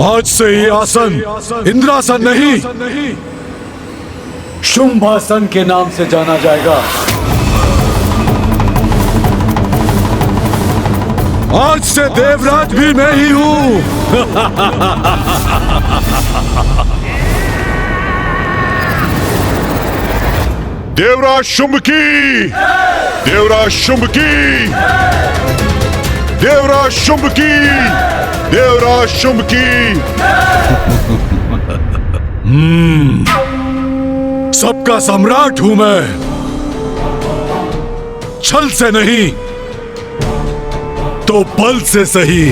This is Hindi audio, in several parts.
आज से ये आसन इंद्रासन नहीं, शुंभासन के नाम से जाना जाएगा। आज से देवराज भी मैं ही हूं। देवराज शुंभ की, देवराज शुंभ की, देवराज शुंभ की, देवराज शुंभ की। सबका सम्राट हूं मैं, छल से नहीं तो बल से सही।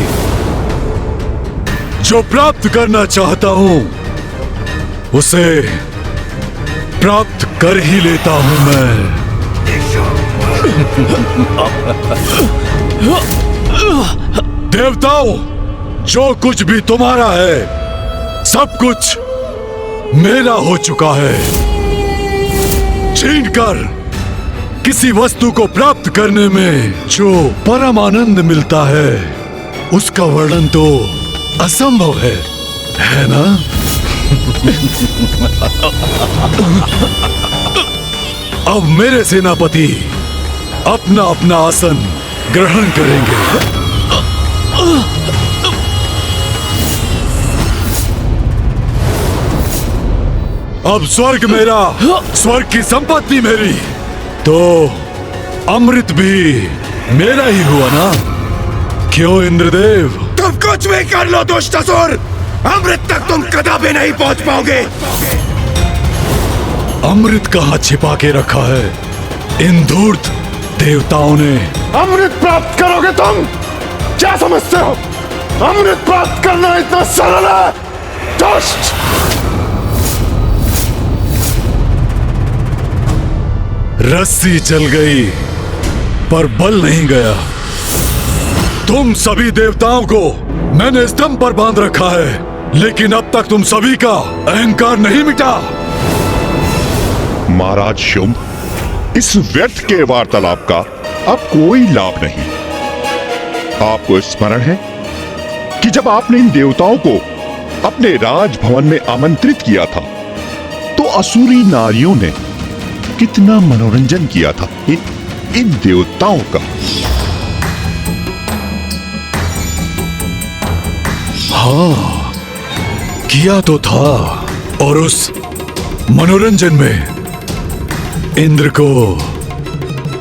जो प्राप्त करना चाहता हूं उसे प्राप्त कर ही लेता हूं मैं। देवताओं, जो कुछ भी तुम्हारा है सब कुछ मेरा हो चुका है। छीनकर किसी वस्तु को प्राप्त करने में जो परम आनंद मिलता है उसका वर्णन तो असंभव है ना? अब मेरे सेनापति अपना अपना आसन ग्रहण करेंगे। अब स्वर्ग मेरा, स्वर्ग की संपत्ति मेरी, तो अमृत भी मेरा ही हुआ ना? क्यों इंद्रदेव? तुम कुछ भी कर लो दुष्टासुर, अमृत तक तुम कदापि नहीं पहुंच पाओगे। अमृत कहाँ छिपा के रखा है इन धूर्त देवताओं ने? अमृत प्राप्त करोगे तुम? क्या समझते हो अमृत प्राप्त करना इतना सरल है? दुष्ट! रस्सी चल गई पर बल नहीं गया। तुम सभी देवताओं को मैंने स्तंभ पर बांध रखा है, लेकिन अब तक तुम सभी का अहंकार नहीं मिटा। महाराज शुंभ, इस व्यर्थ के वार्तालाप का अब कोई लाभ नहीं। आपको स्मरण है कि जब आपने इन देवताओं को अपने राजभवन में आमंत्रित किया था तो असुरी नारियों ने कितना मनोरंजन किया था इन देवताओं का। हाँ, किया तो था, और उस मनोरंजन में इंद्र को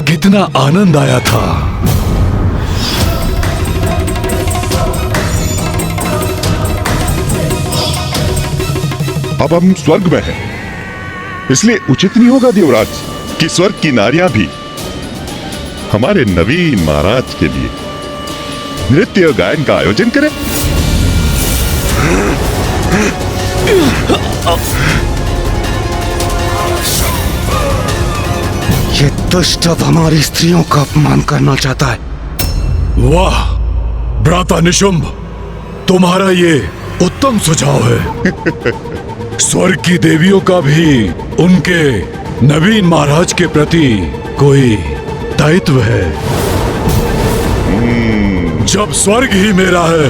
कितना आनंद आया था। अब हम स्वर्ग में हैं, इसलिए उचित नहीं होगा देवराज कि स्वर्ग की नारियां भी हमारे नवीन महाराज के लिए नृत्य गायन का आयोजन करें। ये दुष्ट अब हमारी स्त्रियों का अपमान करना चाहता है। वाह भ्राता निशुंभ, तुम्हारा ये उत्तम सुझाव है। स्वर्ग की देवियों का भी उनके नवीन महाराज के प्रति कोई दायित्व है। जब स्वर्ग ही मेरा है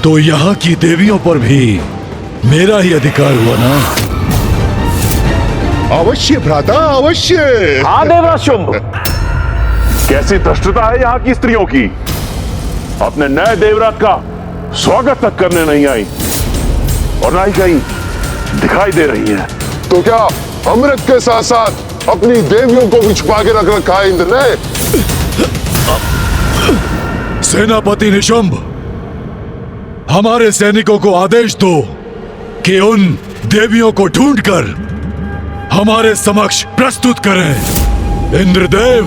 तो यहाँ की देवियों पर भी मेरा ही अधिकार हुआ ना? अवश्य भ्राता, अवश्य। हाँ देवराज शुंभ, कैसी धृष्टता है यहाँ की स्त्रियों की। अपने नए देवराज का स्वागत तक करने नहीं आई और ना ही कहीं दिखाई दे रही है। तो क्या अमृत के साथ साथ अपनी देवियों को भी छुपा के रख रखा है इंद्र ने? सेनापति निशुंभ, हमारे सैनिकों को आदेश दो कि उन देवियों को ढूंढकर हमारे समक्ष प्रस्तुत करें। इंद्रदेव,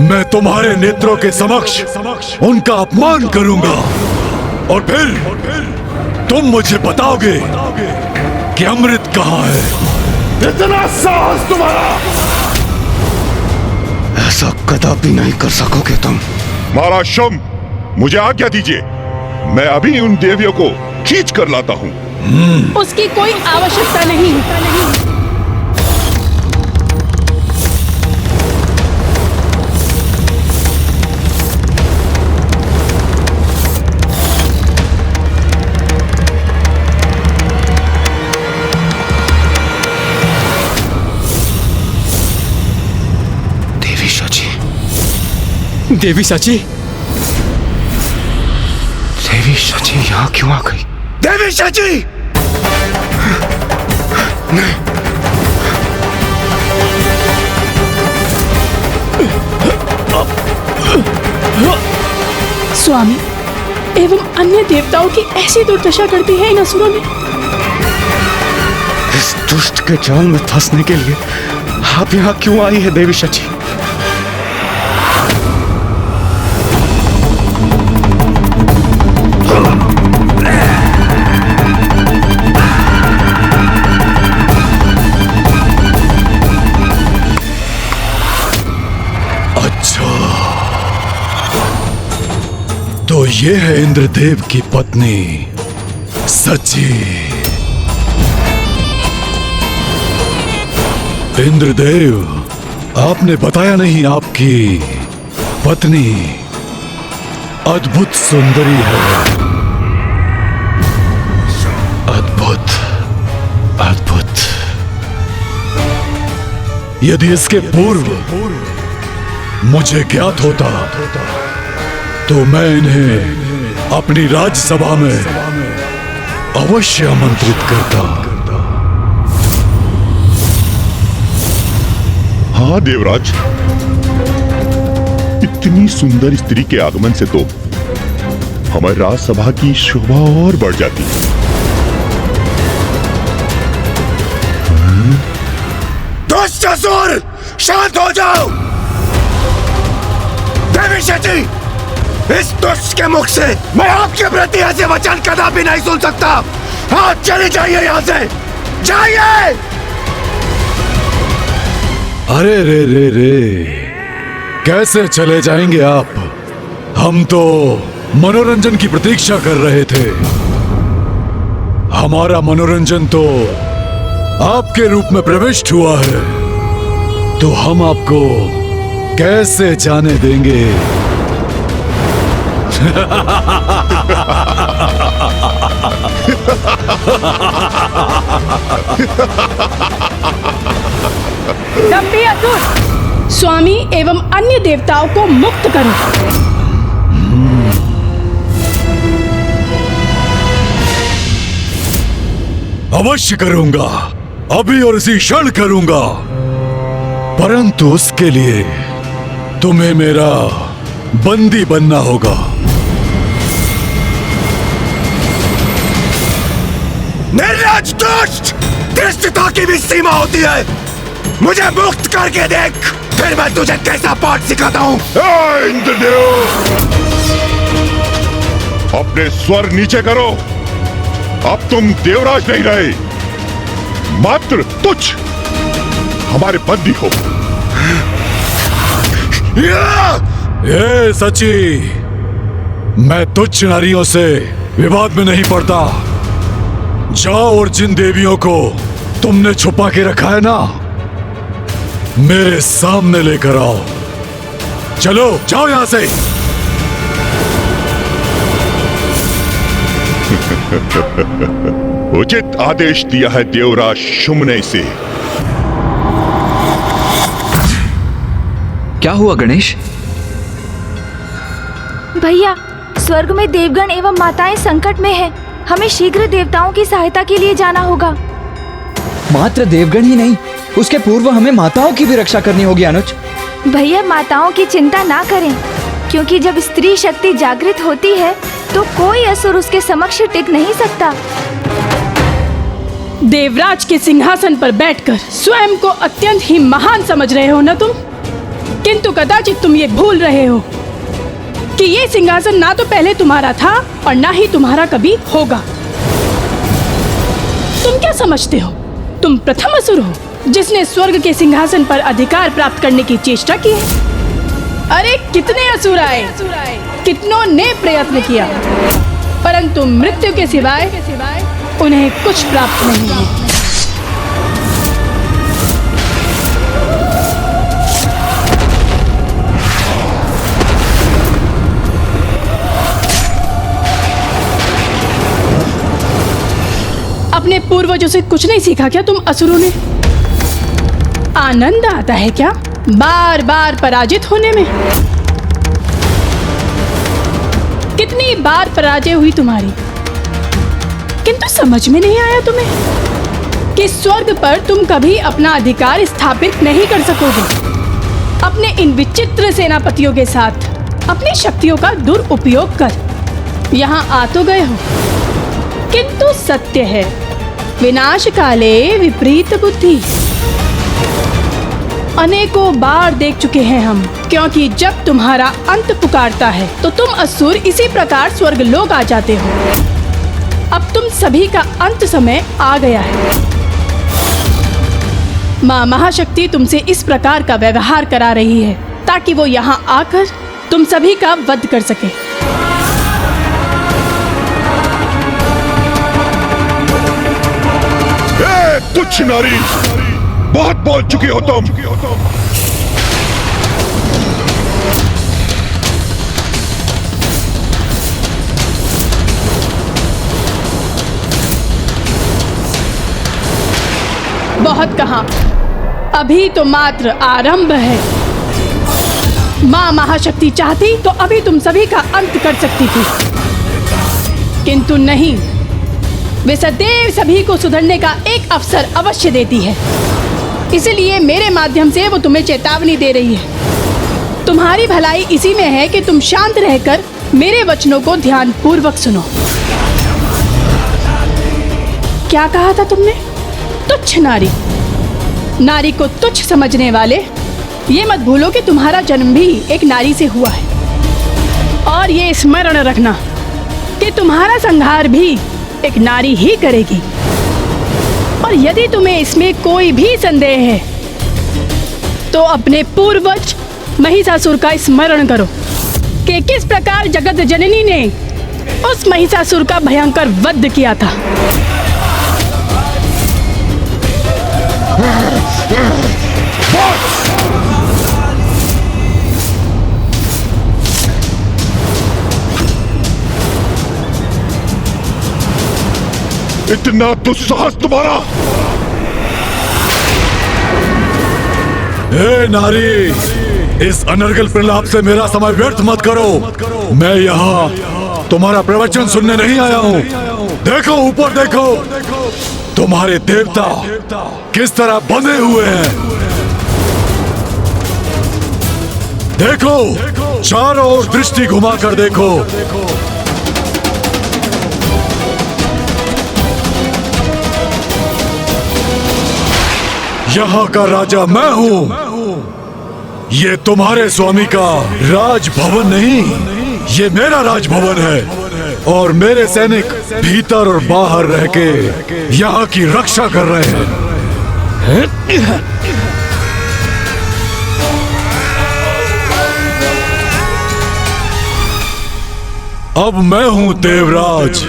मैं तुम्हारे नेत्रों के समक्ष उनका अपमान करूंगा और फिर तुम मुझे बताओगे कि अमृत कहाँ है। इतना साहस तुम्हारा! ऐसा कदापि नहीं कर सकोगे तुम। महाराज शुंभ, मुझे आज्ञा दीजिए, मैं अभी उन देवियों को खींच कर लाता हूँ। उसकी कोई आवश्यकता नहीं। देवी सची, देवी सची यहाँ क्यों आ गई? देवी सची! स्वामी एवं अन्य देवताओं की ऐसी दुर्दशा करती है इन असुरों ने। इस दुष्ट के जाल में फंसने के लिए आप यहाँ क्यों आई है देवी सची? तो ये है इंद्रदेव की पत्नी सची। इंद्रदेव, आपने बताया नहीं आपकी पत्नी अद्भुत सुंदरी है। अद्भुत, अद्भुत। यदि इसके पूर्व मुझे ज्ञात होता तो मैं इन्हें अपनी राज्यसभा में अवश्य आमंत्रित करता। हाँ देवराज, इतनी सुंदर स्त्री के आगमन से तो हमारी राज्यसभा की शोभा और बढ़ जाती। दुष्ट असुर, शांत हो जाओ। देवी सची, इस दुष्ट के मुख से मैं आपके प्रति ऐसे वचन कदापि नहीं सुन सकता। आप चले जाइए यहाँ से, जाइए। अरे रे रे रे, कैसे चले जाएंगे आप? हम तो मनोरंजन की प्रतीक्षा कर रहे थे। हमारा मनोरंजन तो आपके रूप में प्रविष्ट हुआ है, तो हम आपको कैसे जाने देंगे? दंभी असुर, स्वामी एवं अन्य देवताओं को मुक्त करो। अवश्य करूंगा, अभी और इसी क्षण करूंगा, परंतु उसके लिए तुम्हें मेरा बंदी बनना होगा। निर्लज्ज दुष्ट, धृष्टता की भी सीमा होती है। मुझे मुक्त करके देख, फिर मैं तुझे कैसा पाठ सिखाता हूँ। इंद्रदेव, अपने स्वर नीचे करो। अब तुम देवराज नहीं रहे, मात्र तुच्छ हमारे बंदी हो। ये सची, मैं तुच्छ नारियों से विवाद में नहीं पड़ता। जाओ और जिन देवियों को तुमने छुपा के रखा है ना, मेरे सामने लेकर आओ। चलो जाओ यहां से। उचित आदेश दिया है देवराज शुम्ने से। क्या हुआ गणेश? भैया, स्वर्ग में देवगण एवं माताएं संकट में हैं। हमें शीघ्र देवताओं की सहायता के लिए जाना होगा। मात्र देवगण ही नहीं, उसके पूर्व हमें माताओं की भी रक्षा करनी होगी अनुज। भैया, माताओं की चिंता ना करें, क्योंकि जब स्त्री शक्ति जागृत होती है तो कोई असुर उसके समक्ष टिक नहीं सकता। देवराज के सिंहासन पर बैठकर स्वयं को अत्यंत ही महान समझ रहे हो ना तुम? किंतु कदाचित तुम ये भूल रहे हो कि ये सिंहासन ना तो पहले तुम्हारा था और ना ही तुम्हारा कभी होगा। तुम क्या समझते हो? तुम प्रथम असुर हो जिसने स्वर्ग के सिंहासन पर अधिकार प्राप्त करने की चेष्टा की है। अरे कितने असुर आए, कितनों ने प्रयत्न किया, परंतु मृत्यु के सिवाय उन्हें कुछ प्राप्त नहीं है। अपने पूर्वजों से कुछ नहीं सीखा क्या तुम असुरों ने? आनंद आता है क्या बार बार पराजित होने में? कितनी बार पराजय हुई तुम्हारी, किंतु समझ में नहीं आया तुम्हें कि स्वर्ग पर तुम कभी अपना अधिकार स्थापित नहीं कर सकोगे। अपने इन विचित्र सेनापतियों के साथ अपनी शक्तियों का दुरुपयोग कर यहाँ आ तो गए हो, किंतु सत्य है विनाश काले विपरीत बुद्धि। अनेकों बार देख चुके हैं हम, क्योंकि जब तुम्हारा अंत पुकारता है तो तुम असुर इसी प्रकार स्वर्गलोक आ जाते हो। अब तुम सभी का अंत समय आ गया है। माँ महाशक्ति तुमसे इस प्रकार का व्यवहार करा रही है ताकि वो यहाँ आकर तुम सभी का वध कर सके। तुच्छ नारी, बहुत बोल चुकी हो तुम। बहुत कहा, अभी तो मात्र आरंभ है। माँ महाशक्ति चाहती तो अभी तुम सभी का अंत कर सकती थी, किंतु नहीं। वे सदैव सभी को सुधरने का एक अवसर अवश्य देती है, इसलिए मेरे माध्यम से वो तुम्हें चेतावनी दे रही है। तुम्हारी भलाई इसी में है कि तुम शांत रहकर मेरे वचनों को ध्यानपूर्वक सुनो। क्या कहा था तुमने? तुच्छ नारी। नारी को तुच्छ समझने वाले, ये मत भूलो कि तुम्हारा जन्म भी एक नारी से हुआ है, और ये स्मरण रखना कि तुम्हारा संहार भी एक नारी ही करेगी। और यदि तुम्हें इसमें कोई भी संदेह है तो अपने पूर्वज महिषासुर का स्मरण करो कि किस प्रकार जगत जननी ने उस महिषासुर का भयंकर वध किया था। इतना दुस्साहस तुम्हारा! हे नारी, इस अनर्गल प्रलाप से मेरा समय व्यर्थ मत करो। मैं यहाँ तुम्हारा प्रवचन सुनने नहीं आया हूँ। देखो ऊपर देखो, तुम्हारे देवता किस तरह बंधे हुए हैं। देखो, चारों ओर दृष्टि घुमाकर देखो। यहाँ का राजा मैं हूँ। ये तुम्हारे स्वामी का राजभवन नहीं, ये मेरा राजभवन है, और मेरे सैनिक भीतर और बाहर रह के यहाँ की रक्षा कर रहे हैं। अब मैं हूँ देवराज,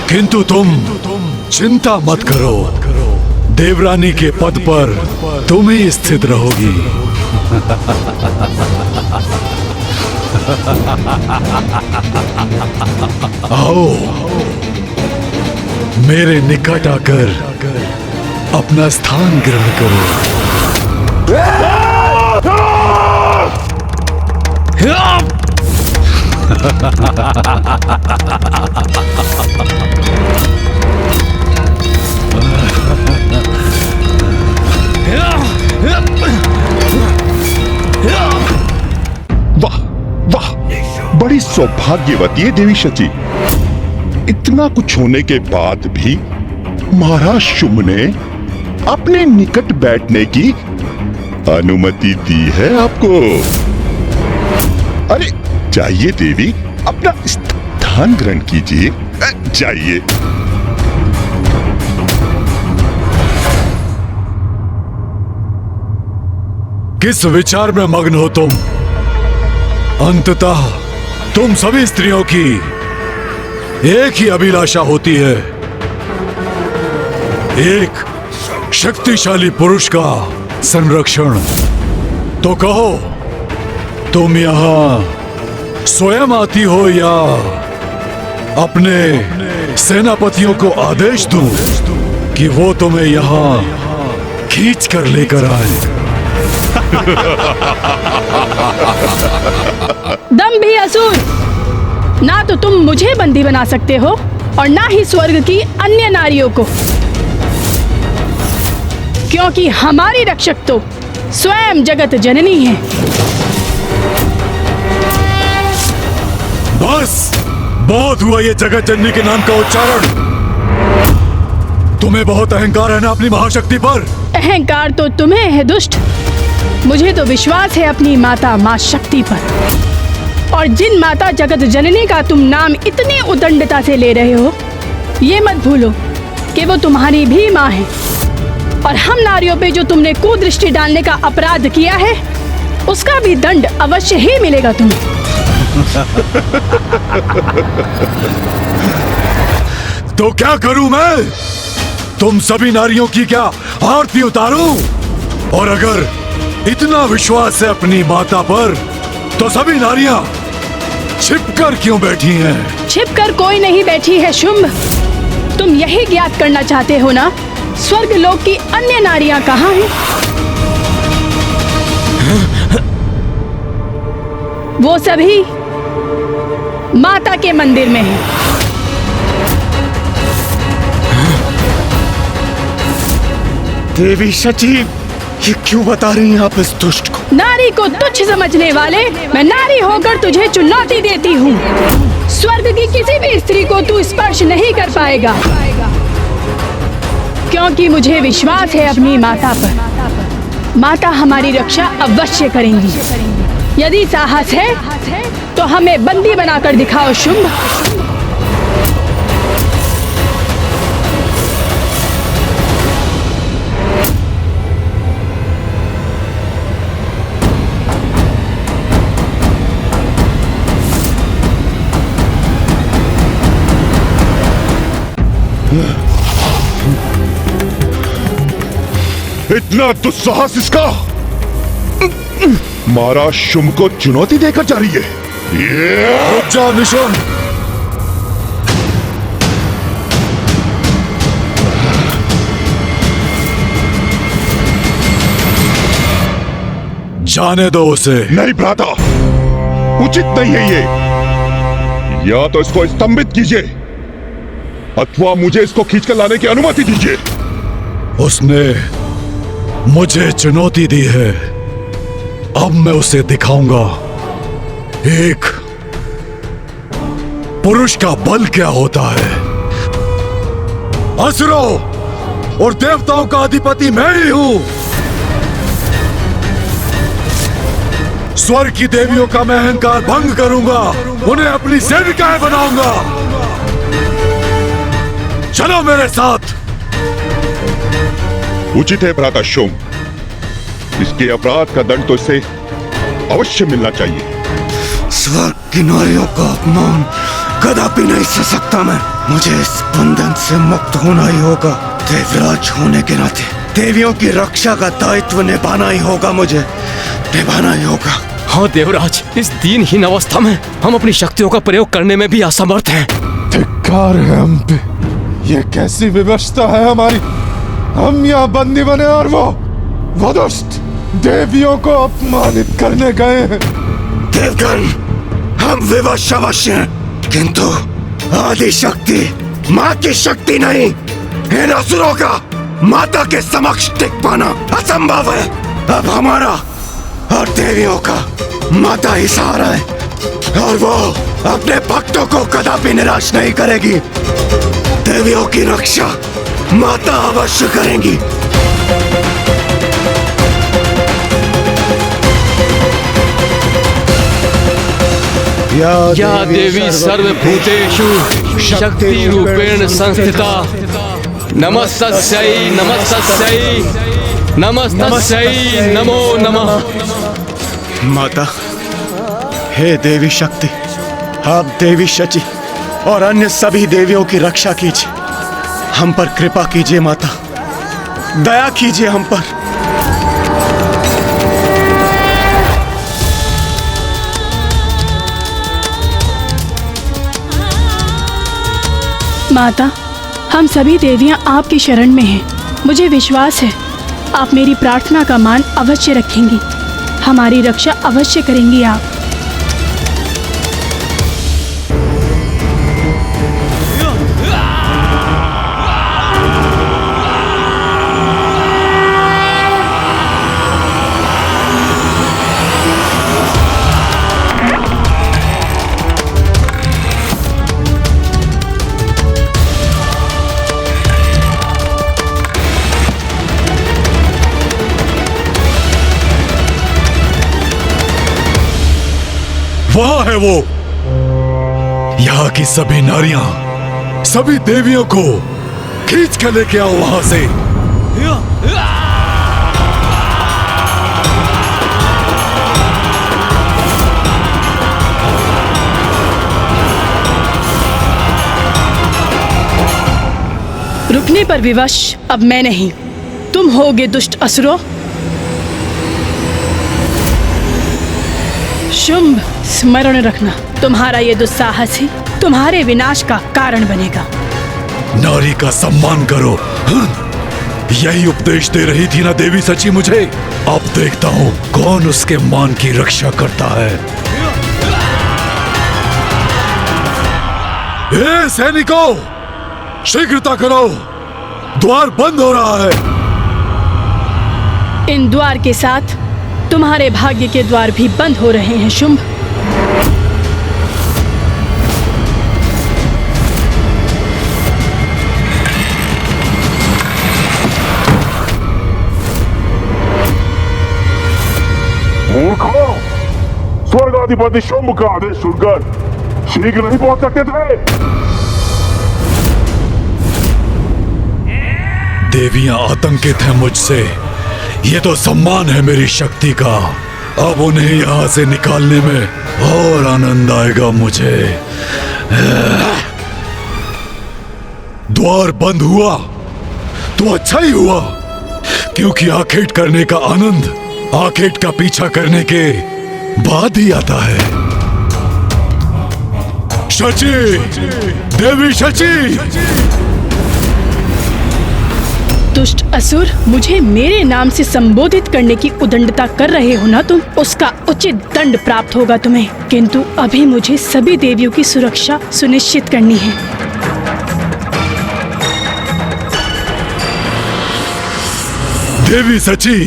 किंतु तुम चिंता मत करो। देवरानी के पद पर तुम ही स्थित रहोगी। आओ, मेरे निकट आकर अपना स्थान ग्रहण करो। वाह वाह, बड़ी सौभाग्यवती है देवी शची। इतना कुछ होने के बाद भी महाराज शुंभ ने अपने निकट बैठने की अनुमति दी है आपको। अरे जाइए देवी, अपना स्थान ग्रहण कीजिए, जाइए। किस विचार में मग्न हो तुम? अंततः तुम सभी स्त्रियों की एक ही अभिलाषा होती है, एक शक्तिशाली पुरुष का संरक्षण। तो कहो, तुम यहाँ स्वयं आती हो या अपने सेनापतियों को आदेश दूं कि वो तुम्हें यहाँ खींच कर लेकर आए? दंभी असुर, ना तो तुम मुझे बंदी बना सकते हो और ना ही स्वर्ग की अन्य नारियों को, क्योंकि हमारी रक्षक तो स्वयं जगत जननी है। बस बहुत हुआ ये जगत जननी के नाम का उच्चारण। तुम्हें बहुत अहंकार है ना अपनी महाशक्ति पर। अहंकार तो तुम्हें है दुष्ट, मुझे तो विश्वास है अपनी माता माँ शक्ति पर। और जिन माता जगत जननी का तुम नाम इतनी उदंडता से ले रहे हो, ये मत भूलो कि वो तुम्हारी भी माँ है। और हम नारियों पे जो तुमने कुदृष्टि डालने का अपराध किया है, उसका भी दंड अवश्य ही मिलेगा तुम्हें। तो क्या करूं मैं? तुम सभी नारियों की क्या आरती उतारूं? और अगर इतना विश्वास है अपनी माता पर, तो सभी नारियां छिपकर क्यों बैठी हैं? छिपकर कोई नहीं बैठी है शुंभ। तुम यही ज्ञात करना चाहते हो ना, स्वर्ग लोक की अन्य नारियां कहाँ हैं? वो सभी माता के मंदिर में हैं। देवी शची, ये क्यों बता रही हैं आप इस दुष्ट को? नारी को तुच्छ समझने वाले, मैं नारी होकर तुझे चुनौती देती हूँ। स्वर्ग की किसी भी स्त्री को तू स्पर्श नहीं कर पाएगा, क्योंकि मुझे विश्वास है अपनी माता पर। माता हमारी रक्षा अवश्य करेंगी। यदि साहस है तो हमें बंदी बनाकर दिखाओ शुंभ। इतना दुस्साहस इसका! महाराज शुंभ को चुनौती देकर जा रही है। रुक जा निशुंभ। जाने दो उसे। नहीं भ्राता, उचित नहीं है ये। या तो इसको स्तंभित कीजिए अथवा मुझे इसको खींचकर लाने की अनुमति दीजिए। उसने मुझे चुनौती दी है, अब मैं उसे दिखाऊंगा एक पुरुष का बल क्या होता है। असुरों और देवताओं का अधिपति मैं ही हूं। स्वर्ग की देवियों का मैं अहंकार भंग करूंगा, उन्हें अपनी सेविकाएं बनाऊंगा। चलो मेरे साथ। उचित है भ्राता शुंभ, इसके अपराध का दंड तो इसे अवश्य मिलना चाहिए। स्वर्ग की नारियों का अपमान कदापि नहीं सह सकता मैं। मुझे इस बंधन से मुक्त होना ही होगा। देवराज होने के नाते देवियों की रक्षा का दायित्व निभाना ही होगा, मुझे निभाना ही होगा। हाँ देवराज, इस दीनहीन अवस्था में हम अपनी शक्तियों का प्रयोग करने में भी असमर्थ हैं। धिक्कार है हम पे। ये कैसी विवशता है हमारी। हम यहाँ बंदी बने और वो दुष्ट देवियों को अपमानित करने गए हैं। देवगण, हम विवश अवश्य हैं, किंतु आदि शक्ति, माँ की शक्ति नहीं। इन असुरों का माता के समक्ष टिक पाना असंभव है। अब हमारा और देवियों का माता ही सहारा है, और वो अपने भक्तों को कदापि निराश नहीं करेगी। देवियों की रक्षा माता अवश्य करेंगी। या देवी सर्वभूतेषु शक्ति रूपेण संस्थिता, नमस्तस्यै नमस्तस्यै नमस्तस्यै नमो नमः। माता, हे देवी शक्ति, आप देवी शची और अन्य सभी देवियों की रक्षा कीजिए। हम पर कृपा कीजिए माता, दया कीजिए हम पर। माता, हम सभी देवियां आपकी शरण में हैं। मुझे विश्वास है आप मेरी प्रार्थना का मान अवश्य रखेंगी, हमारी रक्षा अवश्य करेंगी आप। वहां है वो। यहाँ की सभी नारियां, सभी देवियों को खींच कर लेके आओ वहां से। रुकने पर विवश अब मैं नहीं, तुम होगे दुष्ट असुरों। शुंभ, स्मरण रखना, तुम्हारा ये दुस्साहस ही तुम्हारे विनाश का कारण बनेगा। नारी का सम्मान करो, यही उपदेश दे रही थी ना देवी सची मुझे। अब देखता हूँ कौन उसके मान की रक्षा करता है। ए सैनिकों, शीघ्रता करो, द्वार बंद हो रहा है। इन द्वार के साथ तुम्हारे भाग्य के द्वार भी बंद हो रहे हैं शुंभ। मूर्खों, स्वर्गाधिपति शुंभ का आदेश सुनकर शीघ्र नहीं पहुंच सकते थे। देवियां आतंकित हैं मुझसे। ये तो सम्मान है मेरी शक्ति का। अब उन्हें यहां से निकालने में और आनंद आएगा मुझे। द्वार बंद हुआ तो अच्छा ही हुआ, क्योंकि आखेट करने का आनंद आखेट का पीछा करने के बाद ही आता है। शची, देवी शची। दुष्ट असुर, मुझे मेरे नाम से संबोधित करने की उदंडता कर रहे हो ना तुम, उसका उचित दंड प्राप्त होगा तुम्हें। किंतु अभी मुझे सभी देवियों की सुरक्षा सुनिश्चित करनी है। देवी सची,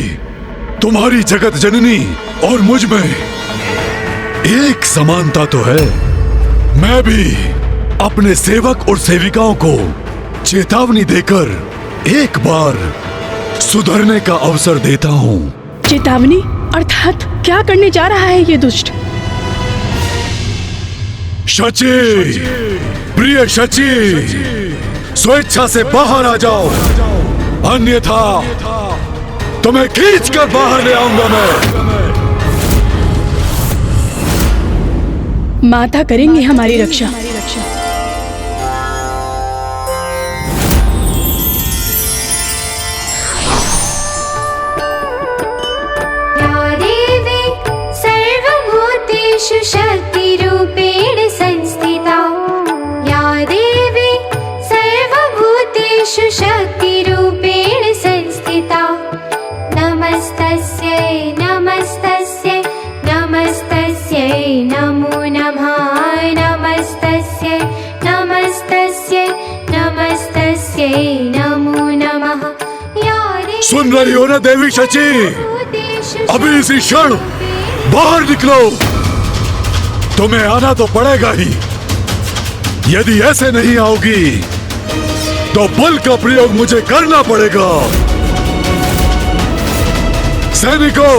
तुम्हारी जगत जननी और मुझ में एक समानता तो है। मैं भी अपने सेवक और सेविकाओं को चेतावनी देकर एक बार सुधरने का अवसर देता हूँ। चेतावनी अर्थात क्या करने जा रहा है ये दुष्ट? शची, प्रिय शची, स्वेच्छा से बाहर आ जाओ, अन्यथा तुम्हें खींच कर बाहर ले आऊंगा मैं। माता करेंगे हमारी रक्षा। शक्तिरूपेण संस्थिता, या देवी सर्वभूतेषु शक्तिरूपेण संस्थिता। नमस्तस्यै नमस्तस्यै नमस्तस्यै नमो नमः। नमस्तस्यै नमस्तस्यै नमस्तस्यै नमो नमः। सुन रही हो ना देवी शची, अभी इसी क्षण बाहर निकलो। तुम्हें आना तो पड़ेगा ही। यदि ऐसे नहीं आओगी तो बल का प्रयोग मुझे करना पड़ेगा। सैनिकों,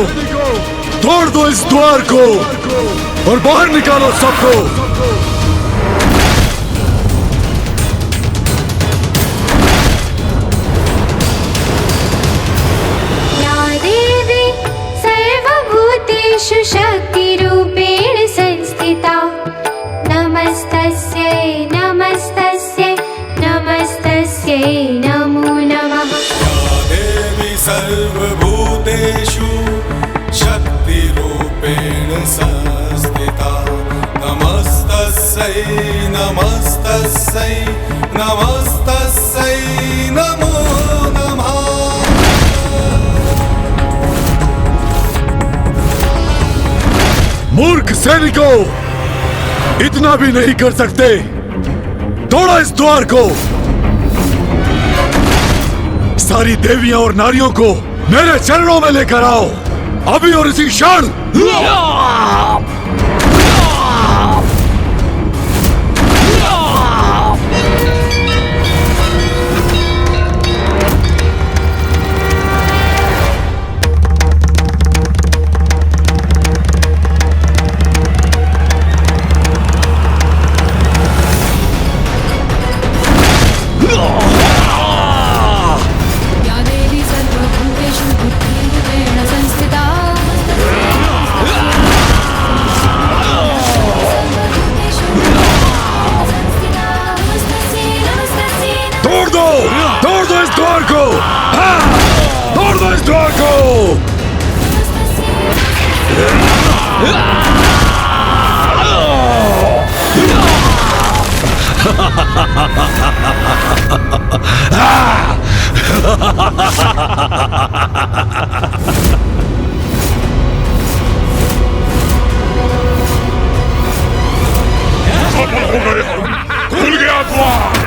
तोड़ दो इस द्वार को और बाहर निकालो सबको। या देवी सर्वभूतेषु शक्तिरूपेण संस्थिता। नमस्तस्यै नमस्तस्यै नमस्तस्यै नमो नमः। देवी सर्वभूतेषु शक्तिरूपेण संस्थिता। नमस्तस्यै नमस्तस्यै नमस्तस्यै नमो नमः। मूर्ख सैनिकों, इतना भी नहीं कर सकते। तोड़ो इस द्वार को। सारी देवियां और नारियों को मेरे चरणों में लेकर आओ, अभी और इसी क्षण। स्वीकार करो। खुल गया द्वार।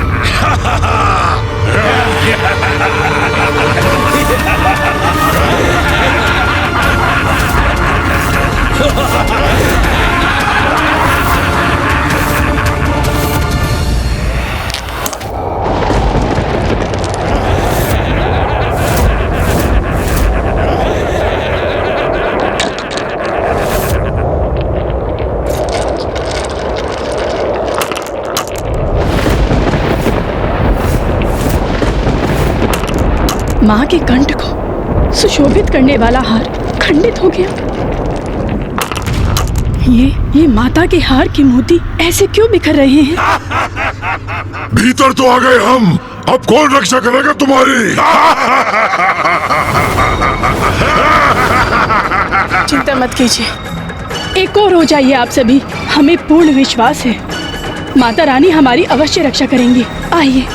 माँ के कंठ को सुशोभित करने वाला हार खंडित हो गया। ये माता के हार के मोती ऐसे क्यों बिखर रहे हैं? भीतर तो आ गए हम, अब कौन रक्षा करेगा तुम्हारी? चिंता मत कीजिए, एक और हो जाइए आप सभी। हमें पूर्ण विश्वास है माता रानी हमारी अवश्य रक्षा करेंगी। आइए।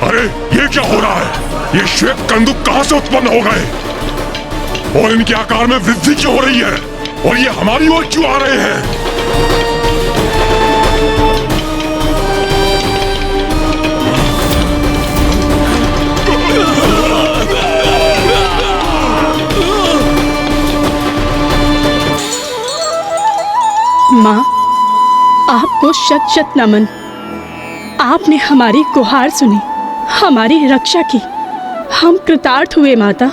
अरे ये क्या हो रहा है? ये श्वेत कंदुक कहां से उत्पन्न हो गए और इनके आकार में वृद्धि क्यों हो रही है और ये हमारी ओर क्यों आ रहे हैं? माँ, आपको शत शत नमन। आपने हमारी गुहार सुनी, हमारी रक्षा की। हम कृतार्थ हुए माता।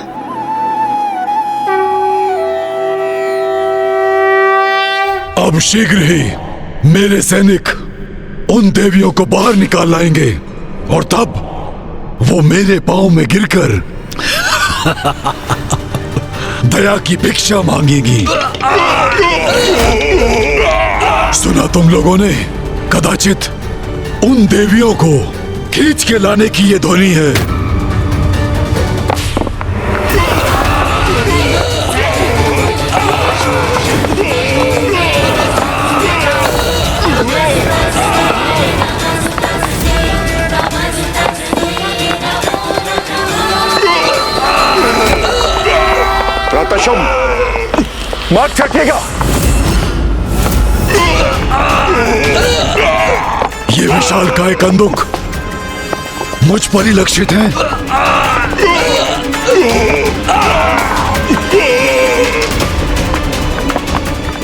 अब शीघ्र ही मेरे सैनिक उन देवियों को बाहर निकाल लाएंगे और तब वो मेरे पांव में गिरकर दया की भिक्षा मांगेंगी। सुना तुम लोगों ने? कदाचित उन देवियों को खींच के लाने की ये ध्वनि है। मार छकेगा। ये विशालकाय कंदुक मुझ पर ही लक्षित है।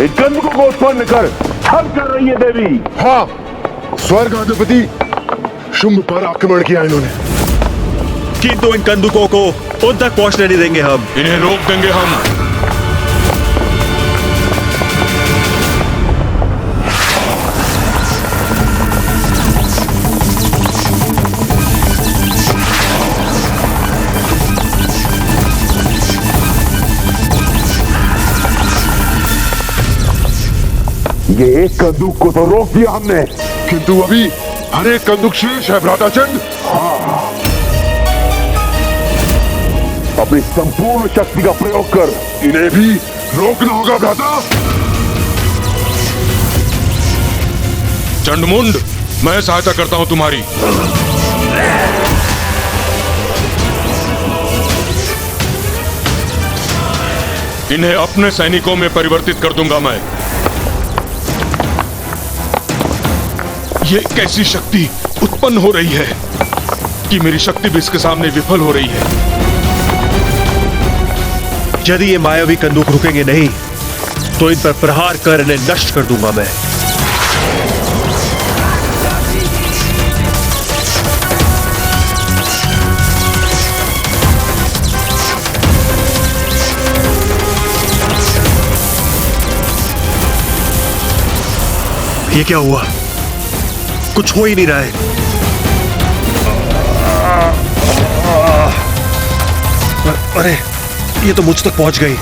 एक कंदुक को उत्पन्न कर छल कर रही है देवी। हाँ, स्वर्ग अधिपति शुंभ पर आक्रमण किया इन्होंने। किंतु इन कंदुकों को उन तक पहुंचने नहीं देंगे हम। इन्हें रोक देंगे हम। ये एक कंदूक को तो रोक दिया हमने, किंतु अभी हर एक कंदुक शेष है भ्राताचंद। हाँ, अपनी संपूर्ण शक्ति का प्रयोग कर इन्हें भी रोकना होगा भ्राता। चंडमुंड, मैं सहायता करता हूं तुम्हारी। इन्हें अपने सैनिकों में परिवर्तित कर दूंगा मैं। ये कैसी शक्ति उत्पन्न हो रही है कि मेरी शक्ति भी इसके सामने विफल हो रही है। यदि ये मायावी कंदूक रुकेंगे नहीं तो इन पर प्रहार कर इन्हें नष्ट कर दूंगा मैं। ये क्या हुआ? कुछ हो ही नहीं रहा है। अरे ये तो मुझ तक पहुंच गई।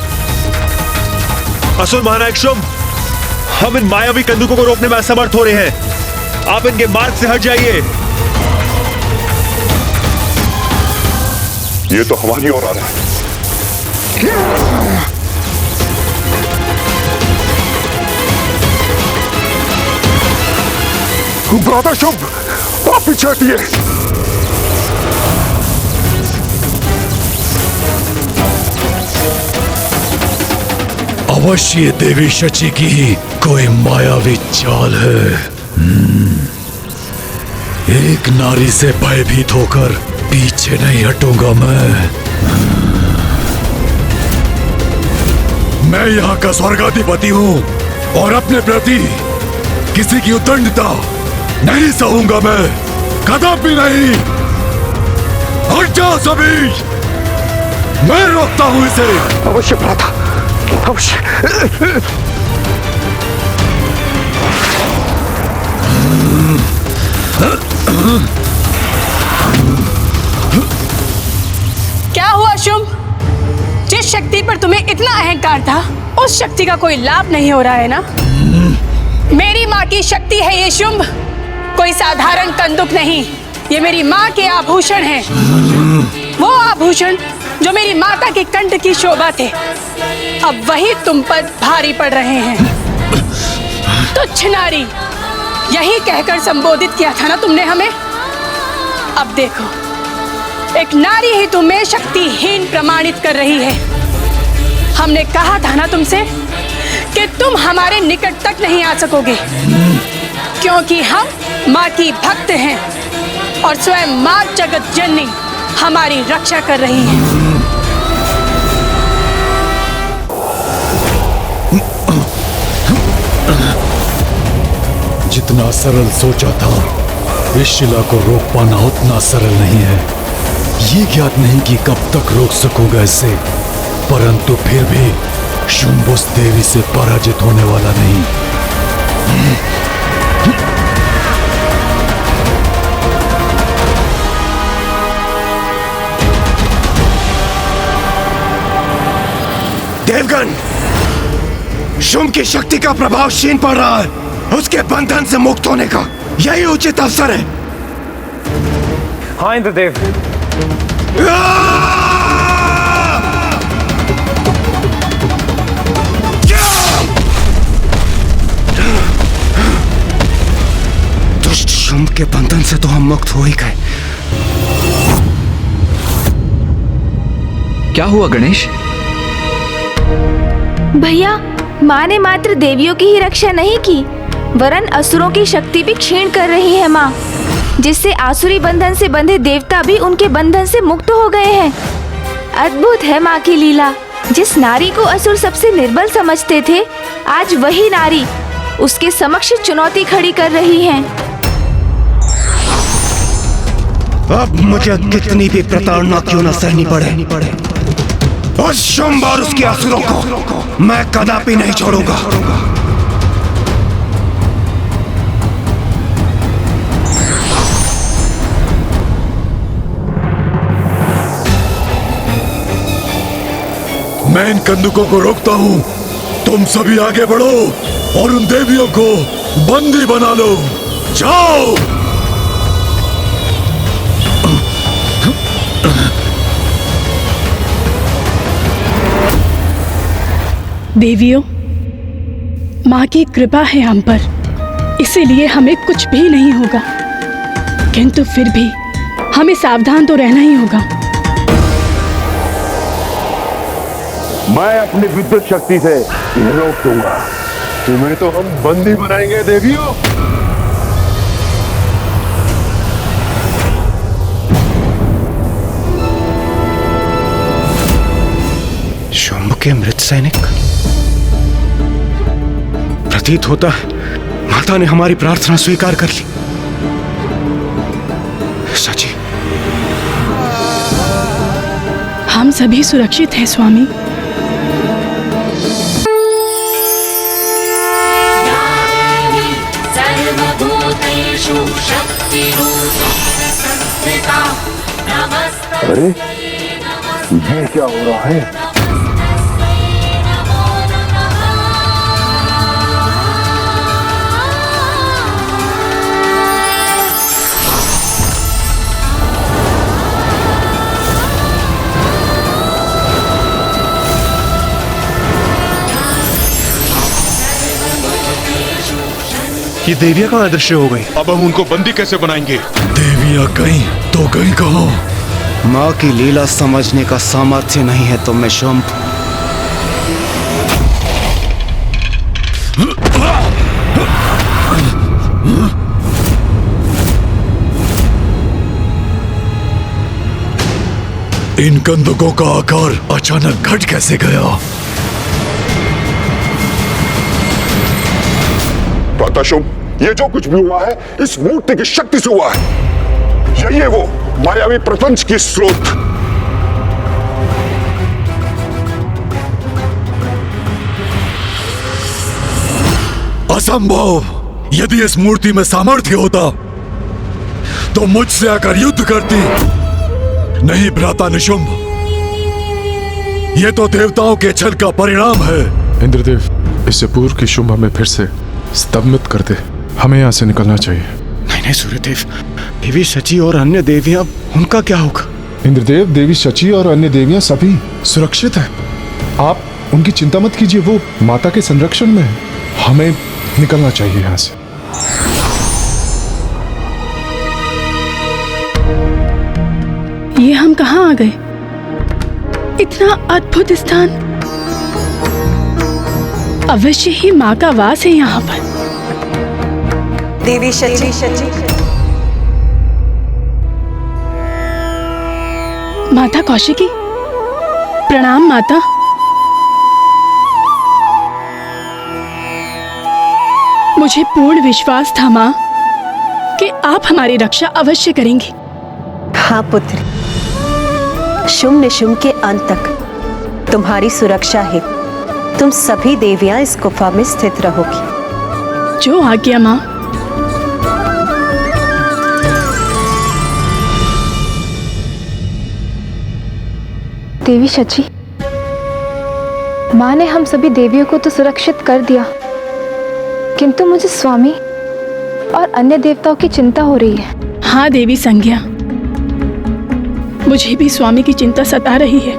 असुर महानायक शुंभ, हम इन मायावी कंदुकों को रोकने में असमर्थ हो रहे हैं। आप इनके मार्ग से हट जाइए। ये तो हमारी ओर आ रहा है। ब्रदर शुंभ, आप पीछे हटिए। अवश्य ये देवी शची की ही कोई मायावी चाल है। एक नारी से भयभीत होकर पीछे नहीं हटूंगा मैं यहाँ का स्वर्गाधिपति हूँ और अपने प्रति किसी की उद्दंडता नहीं सहूंगा मैं, कदापि नहीं। हट जाओ सभी, मैं रोकता हूँ इसे। अवश्य भ्राता, अवश्य। क्या हुआ शुंभ? जिस शक्ति पर तुम्हें इतना अहंकार था, उस शक्ति का कोई लाभ नहीं हो रहा है ना? मेरी माँ की शक्ति है ये शुंभ, कोई साधारण कंदुक नहीं। ये मेरी माँ के आभूषण हैं, वो आभूषण जो मेरी माता के कंठ की शोभा थे, अब वही तुम पर भारी पड़ रहे हैं। तुच्छ नारी, यही कहकर संबोधित किया था ना तुमने हमें? अब देखो, एक नारी ही तुम्हें शक्तिहीन प्रमाणित कर रही है। हमने कहा था ना तुमसे कि तुम हमारे निकट तक नहीं आ सकोगे, क्योंकि हम माँ की भक्त हैं और स्वयं माँ जगत जननी हमारी रक्षा कर रही है। जितना सरल सोचा था, इस शिला को रोक पाना उतना सरल नहीं है। ये ज्ञात नहीं कि कब तक रोक सकूंगा इसे, परंतु फिर भी शुंभ उस देवी से पराजित होने वाला नहीं। देवगण, शुंभ की शक्ति का प्रभाव क्षीण पड़ रहा है। उसके बंधन से मुक्त होने का यही उचित अवसर है। हाँ इंद्रदेव। दुष्ट शुंभ के बंधन से तो हम मुक्त हो ही गए। क्या हुआ गणेश? भैया, माँ ने मात्र देवियों की ही रक्षा नहीं की, वरन असुरों की शक्ति भी क्षीण कर रही है माँ, जिससे आसुरी बंधन से बंधे देवता भी उनके बंधन से मुक्त हो गए हैं। अद्भुत है माँ की लीला। जिस नारी को असुर सबसे निर्बल समझते थे, आज वही नारी उसके समक्ष चुनौती खड़ी कर रही है। अब मुझे कितनी भी प्रताड़ना क्यों न सहनी पड़े, उस शुंभ और उसके असुरों को मैं कदापि नहीं छोड़ूंगा। मैं इन कंदुकों को रोकता हूँ, तुम सभी आगे बढ़ो और उन देवियों को बंदी बना लो। जाओ। देवियों, माँ की कृपा है हम पर, इसीलिए हमें कुछ भी नहीं होगा, किंतु फिर भी हमें सावधान तो रहना ही होगा। मैं अपनी विद्युत शक्ति से इन्हें रोक दूंगा। तुम्हें तो हम बंदी बनाएंगे देवियों। शुंभ के मृत सैनिक, प्रतीत होता है माता ने हमारी प्रार्थना स्वीकार कर ली। सची, हम सभी सुरक्षित हैं स्वामी। अरे ये क्या हो रहा है? ये देवियां कहाँ अदृश्य हो गई? अब हम उनको बंदी कैसे बनाएंगे? देवियां गई तो गई कहाँ? माँ की लीला समझने का सामर्थ्य नहीं है तुम में शुंभ। इन कंदकों का आकार अचानक घट कैसे गया? शुंभ, ये जो कुछ भी हुआ है इस मूर्ति की शक्ति से हुआ है। यही है वो मायावी प्रपंच की स्रोत। असंभव! यदि इस मूर्ति में सामर्थ्य होता तो मुझसे आकर युद्ध करती। नहीं भ्राता निशुंभ, यह तो देवताओं के छल का परिणाम है। इंद्रदेव, इससे पूर्व की शुंभ हमें फिर से स्तंभित कर दे। हमें यहाँ से निकलना चाहिए। नहीं नहीं सूर्यदेव, देवी शची और अन्य देवियां, उनका क्या होगा? इंद्रदेव, देवी शची और अन्य देवियां सभी सुरक्षित हैं। आप उनकी चिंता मत कीजिए, वो माता के संरक्षण में है। हमें निकलना चाहिए यहाँ से। ये हम कहाँ आ गए? इतना अद्भुत स्थान। अवश्य ही माँ का वास है यहाँ पर। देवी शची। माता कौशिकी, प्रणाम माता। मुझे पूर्ण विश्वास था माँ कि आप हमारी रक्षा अवश्य करेंगी। हाँ पुत्री, शुंभ निशुंभ के अंत तक तुम्हारी सुरक्षा है। तुम सभी देवियां इस गुफा में स्थित रहोगी। जो आज्ञा माँ। देवी शची, माँ ने हम सभी देवियों को तो सुरक्षित कर दिया, किंतु मुझे स्वामी और अन्य देवताओं की चिंता हो रही है। हाँ देवी संज्ञा, मुझे भी स्वामी की चिंता सता रही है।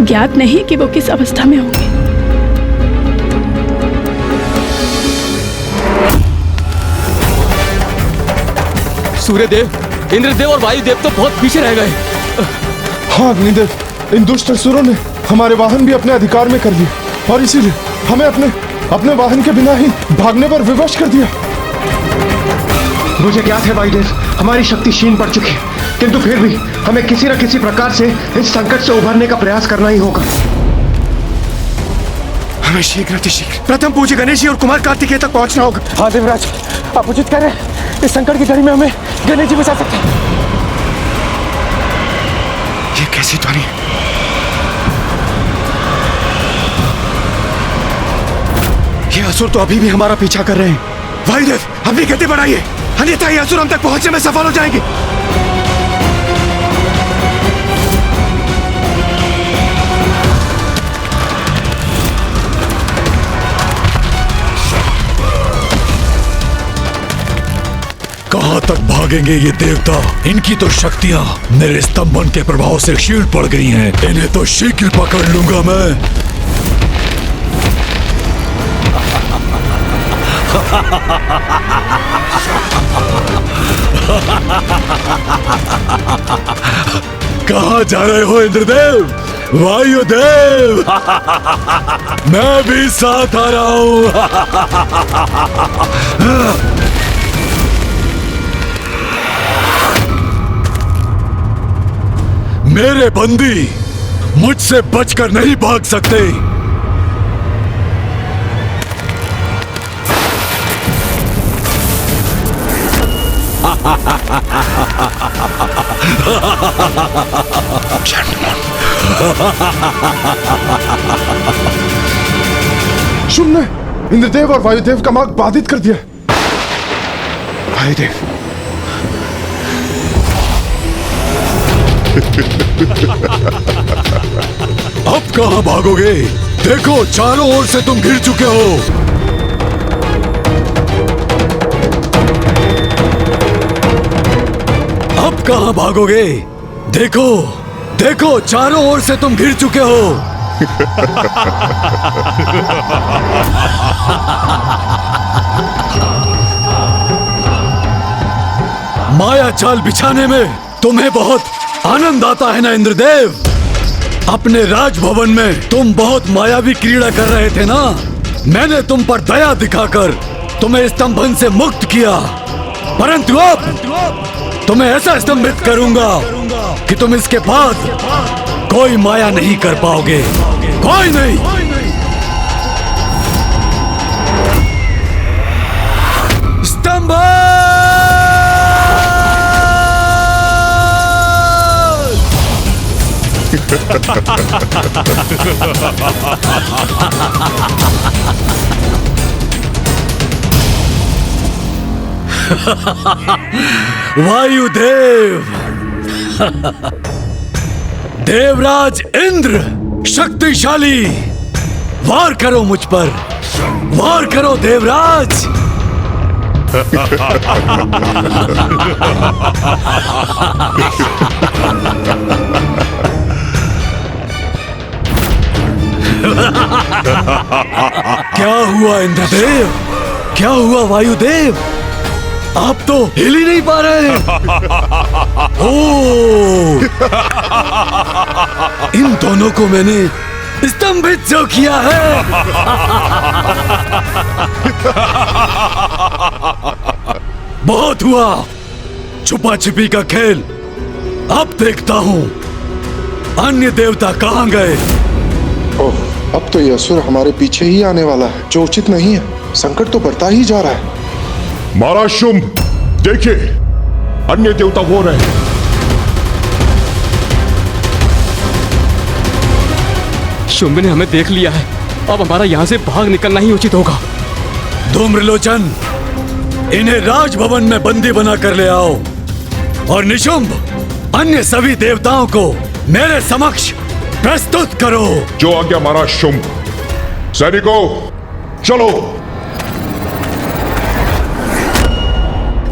ज्ञात नहीं कि वो किस अवस्था में होंगे। सूर्यदेव, इंद्रदेव और वायुदेव तो बहुत पीछे रह गए। हाँ अग्निदेव, इन दुष्ट असुरों ने हमारे वाहन भी अपने अधिकार में कर लिए और इसीलिए हमें अपने वाहन के बिना ही भागने पर विवश कर दिया। मुझे ज्ञात है वायुदेव, हमारी शक्ति क्षीण पड़ चुकी है, किंतु फिर भी हमें किसी न किसी प्रकार से इस संकट से उभरने का प्रयास करना ही होगा। हमें शीघ्र प्रथम पूज्य गणेश जी और कुमार कार्तिकेय तक पहुंचना होगा। हाँ देवराज, आप उचित कह रहे हैं। इस संकट की घड़ी में हमें गणेश जी बचा सकते हैं। ये कैसी ध्वनि है? ये असुर तो अभी भी हमारा पीछा कर रहे हैं। वायुदेव, अपनी गति बढ़ाइए, अन्यथा ये असुर हम तक पहुंचने में सफल हो जाएंगे। कहां तक भागेंगे ये देवता? इनकी तो शक्तियां मेरे स्तंभन के प्रभाव से क्षीण पड़ गई हैं। इन्हें तो शीघ्र पकड़ लूंगा मैं। कहां जा रहे हो इंद्रदेव, वायुदेव? मैं भी साथ आ रहा हूं। मेरे बंदी मुझसे बचकर नहीं भाग सकते। शुंभ ने इंद्रदेव और वायुदेव का मार्ग बाधित कर दिया। वायुदेव अब कहां भागोगे? देखो चारों ओर से तुम घिर चुके हो। अब कहां भागोगे? देखो देखो चारों ओर से तुम घिर चुके हो। माया चाल बिछाने में तुम्हें बहुत आनंद आता है ना इंद्रदेव? अपने राजभवन में तुम बहुत मायावी क्रीड़ा कर रहे थे ना? मैंने तुम पर दया दिखाकर तुम्हें स्तंभन से मुक्त किया, परंतु अब तुम्हें ऐसा स्तंभित करूंगा कि तुम इसके बाद कोई माया नहीं कर पाओगे, कोई नहीं। स्तंभ! वायुदेव! देवराज इंद्र शक्तिशाली, वार करो मुझ पर, वार करो देवराज। क्या हुआ इंद्रदेव? क्या हुआ वायुदेव? आप तो हिल ही नहीं पा रहे हैं। ओह! इन दोनों को मैंने स्तंभित जो किया है। बहुत हुआ छुपा छिपी का खेल। अब देखता हूँ अन्य देवता कहाँ गए। ओह, अब तो ये असुर हमारे पीछे ही आने वाला है, जो उचित नहीं है। संकट तो बढ़ता ही जा रहा है। महाराज शुंभ, देखिए अन्य देवता हो रहे हैं। शुंभ ने हमें देख लिया है, अब हमारा यहाँ से भाग निकलना ही उचित होगा। धूम्रलोचन, इन्हें राजभवन में बंदी बना कर ले आओ और निशुंभ अन्य सभी देवताओं को मेरे समक्ष प्रस्तुत करो। जो आज्ञा महाराज शुंभ। सैनिकों चलो।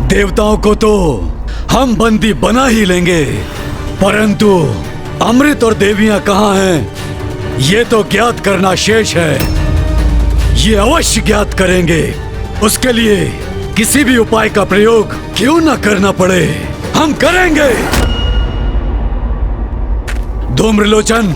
देवताओं को तो हम बंदी बना ही लेंगे, परंतु अमृत और देवियां कहाँ हैं, ये तो ज्ञात करना शेष है। ये अवश्य ज्ञात करेंगे। उसके लिए किसी भी उपाय का प्रयोग क्यों न करना पड़े, हम करेंगे। धूम्रलोचन,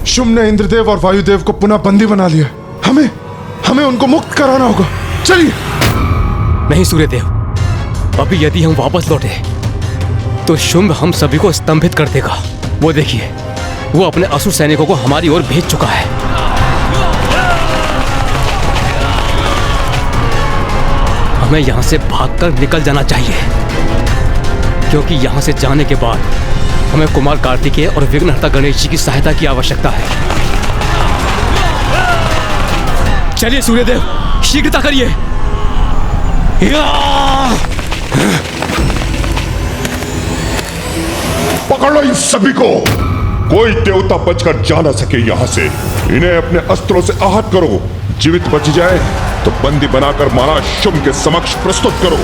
शुंभ ने इंद्रदेव और वायुदेव को पुनः बंदी बना लिया। हमें उनको मुक्त कराना होगा। चलिए। नहीं सूर्यदेव, अभी यदि हम वापस लौटे तो शुंभ हम सभी को स्तंभित कर देगा। वो देखिए, वो अपने असुर सैनिकों को हमारी ओर भेज चुका है। हमें यहाँ से भागकर निकल जाना चाहिए, क्योंकि यहाँ से जाने के बाद हमें कुमार कार्तिकेय और विघ्नहर्ता गणेश जी की सहायता की आवश्यकता है। चलिए सूर्यदेव, शीघ्रता करिए। पकड़ लो इन सभी को। कोई देवता बचकर जा ना सके यहाँ से। इन्हें अपने अस्त्रों से आहत करो। जीवित बच जाए तो बंदी बनाकर महाराज शुंभ के समक्ष प्रस्तुत करो।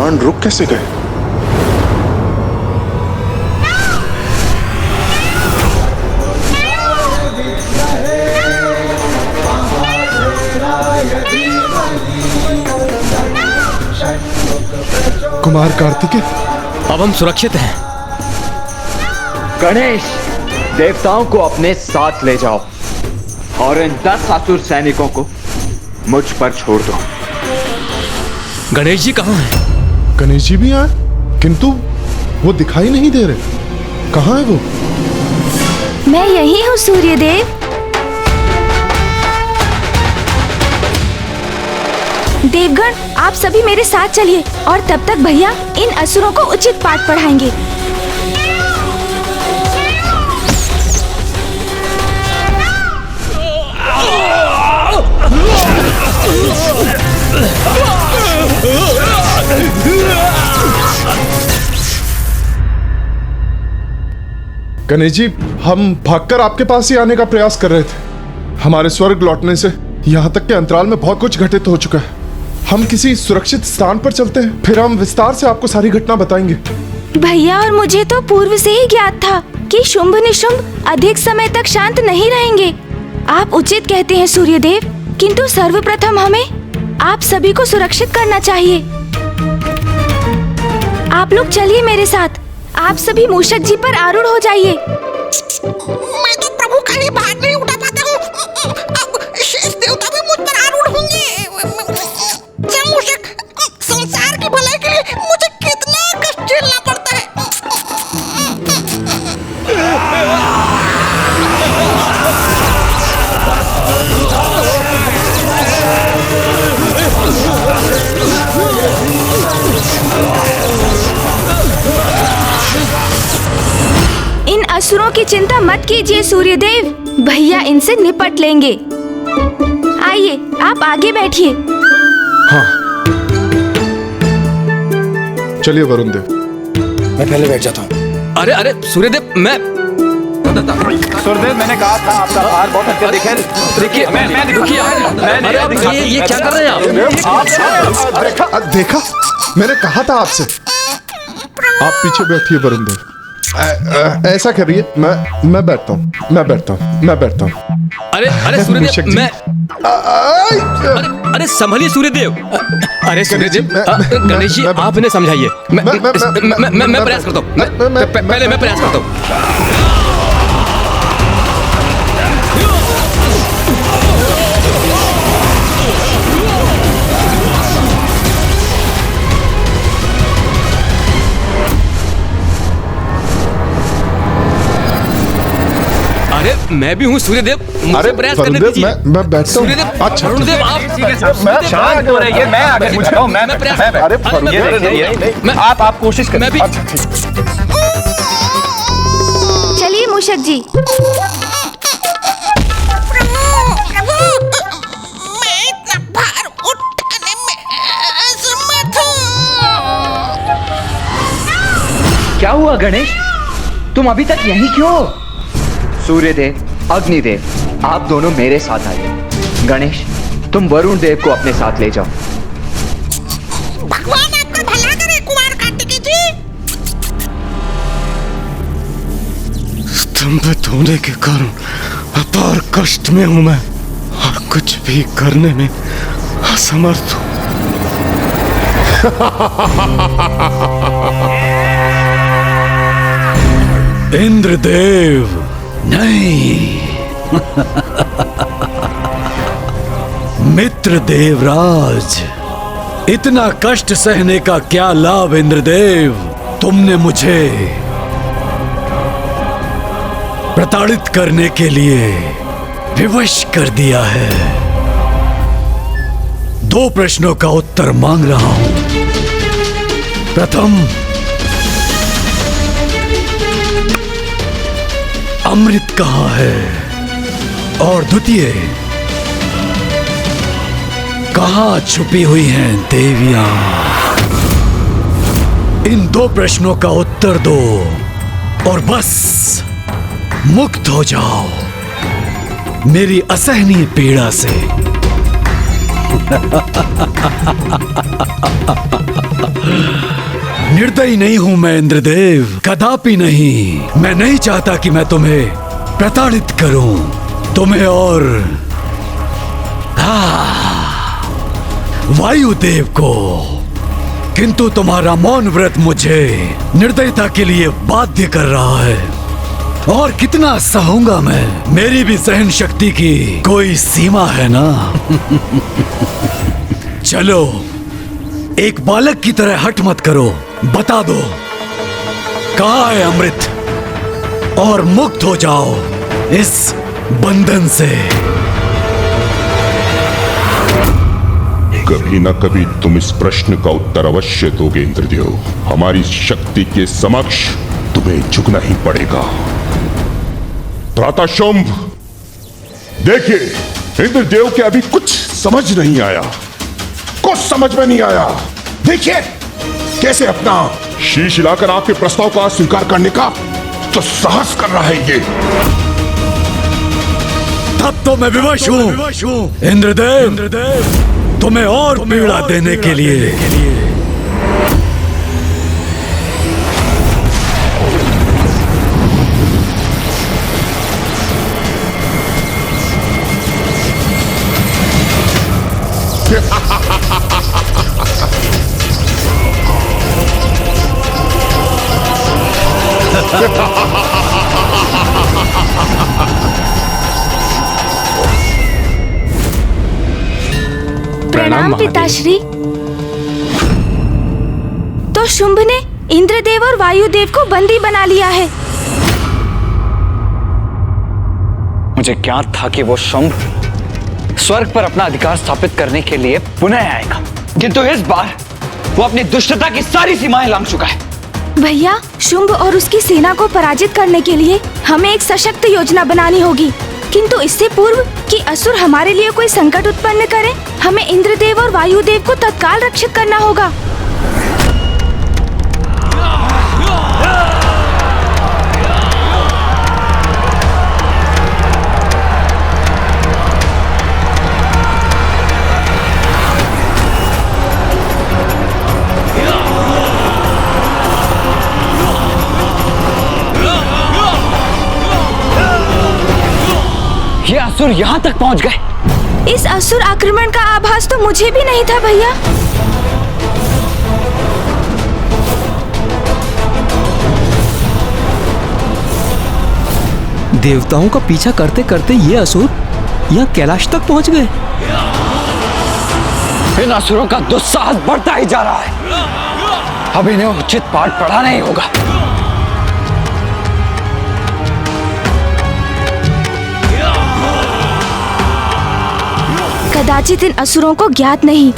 बाण रुक कैसे गए? कुमार कार्तिकेय, अब हम सुरक्षित हैं। गणेश, देवताओं को अपने साथ ले जाओ और इन 10 असुर सैनिकों को मुझ पर छोड़ दो। गणेश जी कहाँ हैं? गणेश जी भी आए, किंतु वो दिखाई नहीं दे रहे। कहाँ है वो? मैं यही हूँ सूर्यदेव। देवगण, आप सभी मेरे साथ चलिए और तब तक भैया इन असुरों को उचित पाठ पढ़ाएंगे। गणेश जी, हम भागकर आपके पास ही आने का प्रयास कर रहे थे। हमारे स्वर्ग लौटने से यहाँ तक के अंतराल में बहुत कुछ घटित हो चुका है। हम किसी सुरक्षित स्थान पर चलते हैं, फिर हम विस्तार से आपको सारी घटना बताएंगे। भैया, और मुझे तो पूर्व से ही ज्ञात था कि शुंभ निशुंभ अधिक समय तक शांत नहीं रहेंगे। आप उचित कहते हैं सूर्यदेव, किंतु सर्वप्रथम हमें आप सभी को सुरक्षित करना चाहिए। आप लोग चलिए मेरे साथ। आप सभी मूषक जी पर आरूढ़ हो जाइए। मैं तो प्रभु खाली भार नहीं उठा पाता हूँ, अब शेष देवता भी मुझ पर आरूढ़ होंगे। मूषक, संसार की भलाई के लिए मुझे कितना कष्ट झेलना पड़ता है। इन असुरों की चिंता मत कीजिए सूर्यदेव, भैया इनसे निपट लेंगे। आइए, आप आगे बैठिए। हाँ, चलिए वरुण देव। मैं पहले बैठ जाता हूँ। अरे अरे सूर्यदेव, मैं सूर्यदेव, मैंने कहा था आपका भार बहुत अत्यधिक है। देखिए, मैं ये क्या कर रहे हैं आप? देखा, मैंने कहा था आपसे। आप पीछे बैठिए वरुण देव। ऐसा करिए, मैं बैठता हूँ। अरे अरे सूर्यदेव, मैं अरे संभलिए सूर्यदेव। अरे सूर्यदेव, गणेश जी आप इन्हें समझाइए। मैं प्रयास करता हूँ। पहले मैं प्रयास करता हूँ। मैं भी हूँ सूर्यदेव, मुझे प्रयास करने दीजिए। मैं बैठता हूँ। अच्छा, वरुणदेव आप शांत हो रहिए, मैं आगे पूछता हूँ। मैं प्रयास। अरे आप कोशिश करें। मैं भी। चलिए मूषक जी। मैं इतना भार उठाने में असमर्थ हूँ। क्या हुआ गणेश, तुम अभी तक यहीं क्यों हो? सूर्यदेव, अग्निदेव, आप दोनों मेरे साथ आइए। गणेश, तुम वरुण देव को अपने साथ ले जाओ। भगवान आपका भला करे कुमार कार्तिकेय जी। स्तंभित होने के कारण अपार कष्ट में हूं मैं और कुछ भी करने में असमर्थ हूं। इंद्रदेव नहीं, मित्र देवराज, इतना कष्ट सहने का क्या लाभ इंद्रदेव? तुमने मुझे प्रताड़ित करने के लिए विवश कर दिया है। 2 प्रश्नों का उत्तर मांग रहा हूं। प्रथम, अमृत कहाँ है? और द्वितीय, कहाँ छुपी हुई हैं देवियां? इन 2 प्रश्नों का उत्तर दो और बस मुक्त हो जाओ मेरी असहनीय पीड़ा से। निर्दयी नहीं हूं मैं इंद्रदेव, कदापि नहीं। मैं नहीं चाहता कि मैं तुम्हें प्रताड़ित करूं, तुम्हें और वायुदेव को। किंतु तुम्हारा मौन व्रत मुझे निर्दयता के लिए बाध्य कर रहा है। और कितना सहूंगा मैं? मेरी भी सहन शक्ति की कोई सीमा है ना। चलो, एक बालक की तरह हट मत करो, बता दो कहाँ है अमृत, और मुक्त हो जाओ इस बंधन से। कभी न कभी तुम इस प्रश्न का उत्तर अवश्य दोगे इंद्रदेव। हमारी शक्ति के समक्ष तुम्हें झुकना ही पड़ेगा। भ्राता शुंभ, देखिए इंद्रदेव के अभी कुछ समझ नहीं आया, कुछ समझ में नहीं आया। देखिए कैसे अपना शीश हिलाकर आपके प्रस्ताव का स्वीकार करने का तो साहस कर रहा है ये। तब तो मैं विवश हूं इंद्रदेव, तुम्हें और पीड़ा देने के लिए। प्रणाम पिताश्री। तो शुंभ ने इंद्रदेव और वायुदेव को बंदी बना लिया है। मुझे ज्ञात था कि वो शुंभ स्वर्ग पर अपना अधिकार स्थापित करने के लिए पुनः आएगा, किंतु इस बार वो अपनी दुष्टता की सारी सीमाएं लांघ चुका है। भैया, शुंभ और उसकी सेना को पराजित करने के लिए हमें एक सशक्त योजना बनानी होगी, किंतु इससे पूर्व कि असुर हमारे लिए कोई संकट उत्पन्न करे, हमें इंद्रदेव और वायुदेव को तत्काल रक्षित करना होगा। ये असुर यहाँ तक पहुँच गए। इस असुर आक्रमण का आभास तो मुझे भी नहीं था भैया। देवताओं का पीछा करते करते ये असुर यहाँ कैलाश तक पहुँच गए। इन असुरों का दुस्साहस बढ़ता ही जा रहा है। अब इन्हें उचित पाठ पढ़ाना ही होगा। कदाचित इन असुरों को ज्ञात नहीं,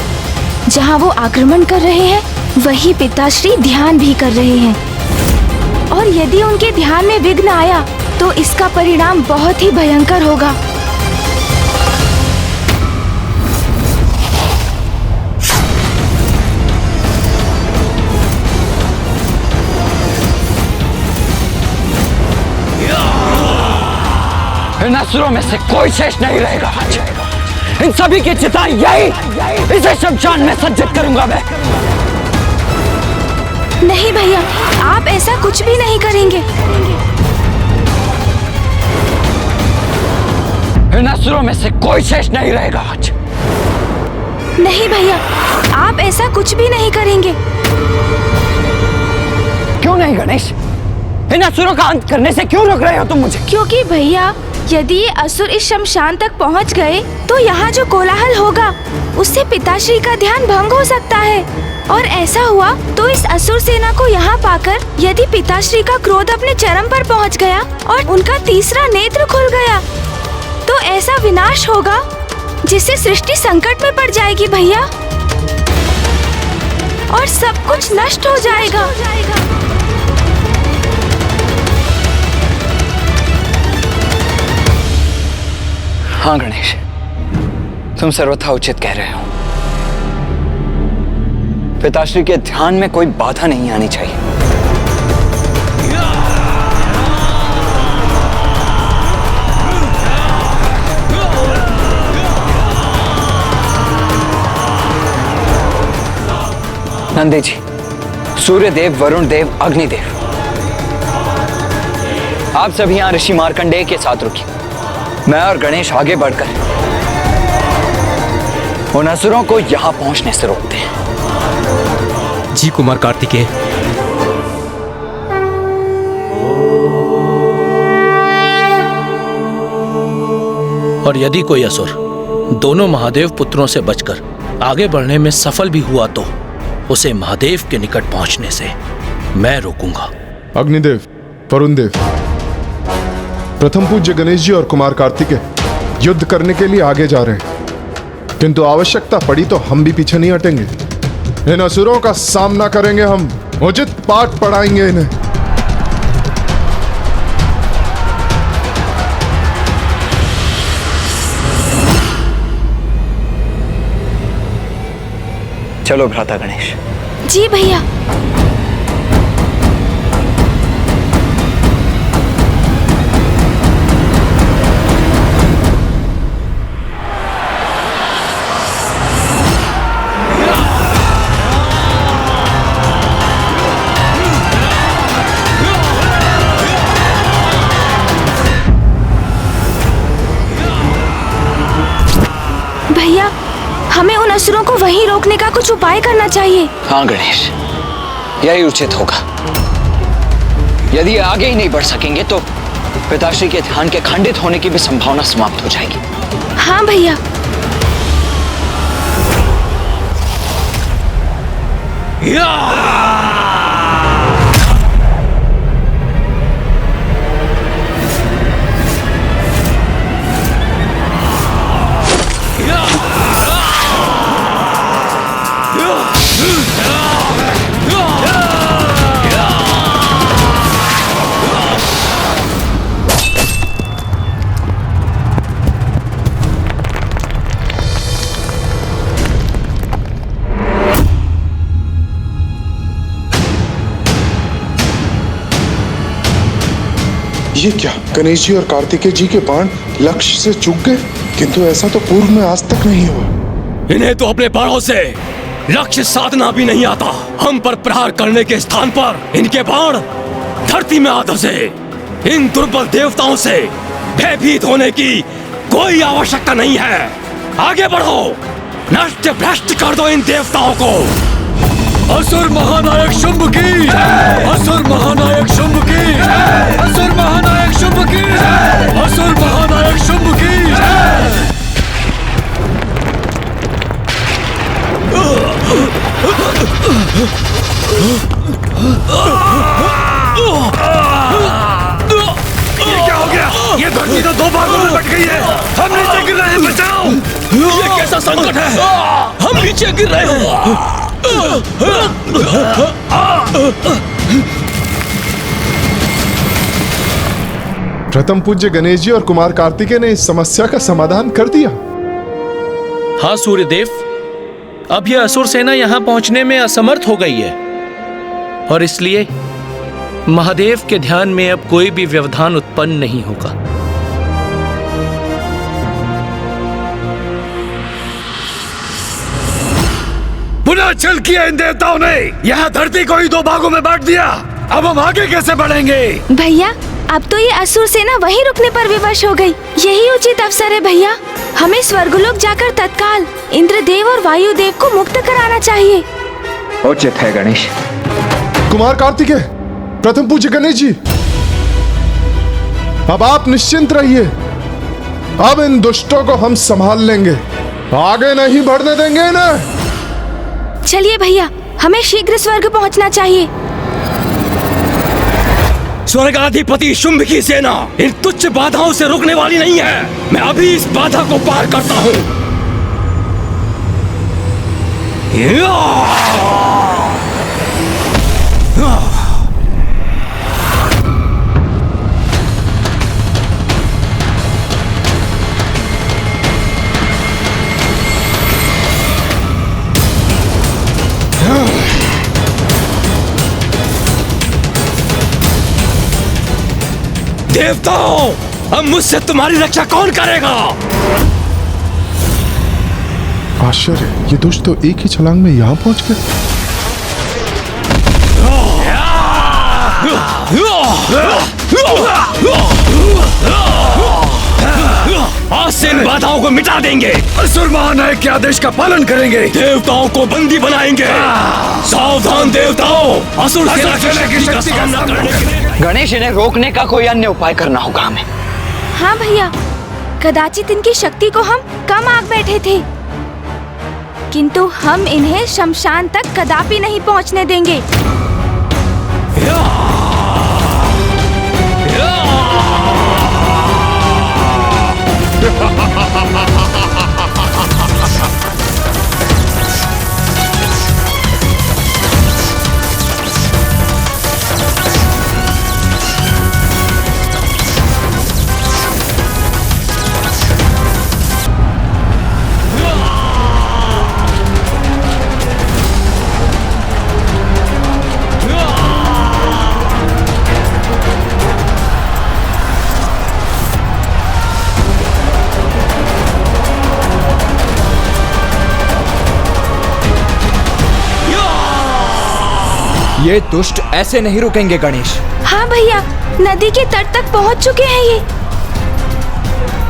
जहाँ वो आक्रमण कर रहे हैं वही पिताश्री ध्यान भी कर रहे हैं, और यदि उनके ध्यान में विघ्न आया तो इसका परिणाम बहुत ही भयंकर होगा। इन असुरों में से कोई शेष नहीं रहेगा। इन सभी की चिता यही, इसे शमशान में सज्जित करूंगा मैं। नहीं भैया, आप ऐसा कुछ भी नहीं करेंगे। इन असुरों में से कोई शेष नहीं रहेगा आज। नहीं भैया, आप ऐसा कुछ भी नहीं करेंगे। क्यों नहीं गणेश? इन असुरों का अंत करने से क्यों रोक रहे हो तुम मुझे? क्योंकि भैया, यदि ये असुर इस शमशान तक पहुंच गए तो यहाँ जो कोलाहल होगा उससे पिताश्री का ध्यान भंग हो सकता है, और ऐसा हुआ तो इस असुर सेना को यहाँ पाकर यदि पिताश्री का क्रोध अपने चरम पर पहुँच गया और उनका तीसरा नेत्र खुल गया तो ऐसा विनाश होगा जिससे सृष्टि संकट में पड़ जाएगी भैया, और सब कुछ नष्ट हो जाएगा। हाँ गणेश, तुम सर्वथा उचित कह रहे हो। पिताश्री के ध्यान में कोई बाधा नहीं आनी चाहिए। नंदी जी, सूर्य देव, वरुण देव, अग्निदेव, आप सभी यहाँ ऋषि मार्कंडेय के साथ रुकिए। मैं और गणेश आगे बढ़कर उन असुरों को यहाँ पहुंचने से रोकते हैं। जी कुमार कार्तिकेय। और यदि कोई असुर दोनों महादेव पुत्रों से बचकर आगे बढ़ने में सफल भी हुआ तो उसे महादेव के निकट पहुंचने से मैं रोकूंगा। अग्निदेव, वरुण देव, प्रथम पूज्य गणेश जी और कुमार कार्तिकेय युद्ध करने के लिए आगे जा रहे हैं, किंतु आवश्यकता पड़ी तो हम भी पीछे नहीं हटेंगे। इन असुरों का सामना करेंगे हम, उचित पाठ पढ़ाएंगे इन्हें। चलो भ्राता गणेश। जी भैया। भैया, हमें उन असुरों को वहीं रोकने का कुछ उपाय करना चाहिए। हाँ गणेश, यही उचित होगा। यदि आगे ही नहीं बढ़ सकेंगे तो पिताश्री के ध्यान के खंडित होने की भी संभावना समाप्त हो जाएगी। हाँ भैया। ये क्या, गणेश जी और कार्तिकेय जी के बाण लक्ष्य से चूक गए? किंतु ऐसा तो पूर्व में आज तक नहीं हुआ। इन्हें तो अपने बाणों से लक्ष्य साधना भी नहीं आता। हम पर प्रहार करने के स्थान पर इनके बाण धरती में आ धंसे। इन दुर्बल देवताओं से भयभीत होने की कोई आवश्यकता नहीं है। आगे बढ़ो, नष्ट भ्रष्ट कर दो इन देवताओं को। असुर महानायक शुंभ की, असुर महानायक शुंभ की, असुर महानायक शुंभ की, असुर महानायक शुंभ की। ये क्या हो गया? ये धरती तो दो भागों में बट गई है। हम नीचे गिर रहे हैं, बचाओ। ये कैसा संकट है? हम नीचे गिर रहे हैं। प्रथम पूज्य गणेश जी और कुमार कार्तिकेय ने इस समस्या का समाधान कर दिया। हाँ सूर्यदेव, अब यह असुर सेना यहाँ पहुंचने में असमर्थ हो गई है और इसलिए महादेव के ध्यान में अब कोई भी व्यवधान उत्पन्न नहीं होगा। पुनः छल किया इन देवताओं ने। यहाँ धरती को ही दो भागों में बांट दिया। अब हम आगे कैसे बढ़ेंगे? भैया, अब तो ये असुर सेना वहीं रुकने पर विवश हो गई। यही उचित अवसर है भैया। हमें स्वर्गलोक जाकर तत्काल इंद्रदेव और वायुदेव को मुक्त कराना चाहिए। उचित है गणेश। कुमार कार्तिकेय, प्रथम पूज्य गणेश जी, अब आप निश्चिंत रहिए। अब इन दुष्टों को हम संभाल लेंगे, आगे नहीं बढ़ने देंगे इन्हें। चलिए भैया, हमें शीघ्र स्वर्ग पहुंचना चाहिए। स्वर्गाधिपति शुंभ की सेना इन तुच्छ बाधाओं से रुकने वाली नहीं है। मैं अभी इस बाधा को पार करता हूँ। देवताओं, अब मुझसे तुम्हारी रक्षा कौन करेगा? आश्चर्य, ये दुष्ट तो एक ही छलांग में यहाँ पहुंच गए। आज से इन बाधाओं को मिटा देंगे। असुर महानायक के आदेश का पालन करेंगे। देवताओं को बंदी बनाएंगे। सावधान देवताओं, असुर सेना की शक्ति का सामना करने के लिए गणेश, इन्हें रोकने का कोई अन्य उपाय करना होगा हमें। हाँ भैया, कदाचित इनकी शक्ति को हम कम आंक बैठे थे, किंतु हम इन्हें शमशान तक कदापि नहीं पहुंचने देंगे। ये दुष्ट ऐसे नहीं रुकेंगे गणेश। हाँ भैया, नदी के तट तक पहुंच चुके हैं ये।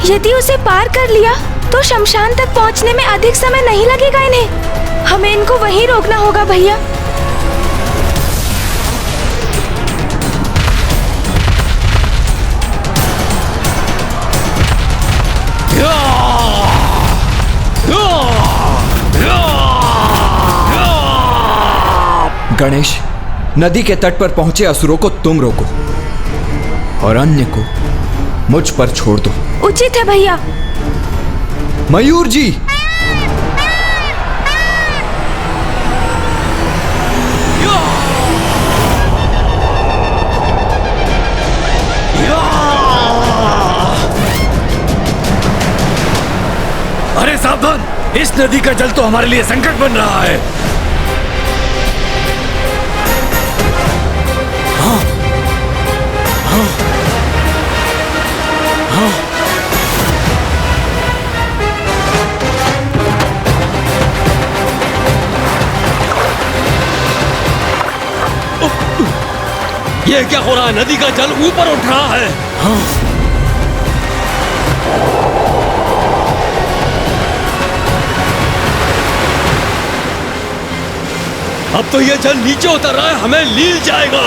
यदि उसे पार कर लिया तो शमशान तक पहुंचने में अधिक समय नहीं लगेगा इन्हें। हमें इनको वहीं रोकना होगा भैया। गणेश, नदी के तट पर पहुंचे असुरों को तुम रोको और अन्य को मुझ पर छोड़ दो। उचित है भैया। मयूर जी, अरे सावधान, इस नदी का जल तो हमारे लिए संकट बन रहा है। ये क्या हो रहा है? नदी का जल ऊपर उठ रहा है। अब तो ये जल नीचे उतर रहा है, हमें लील जाएगा।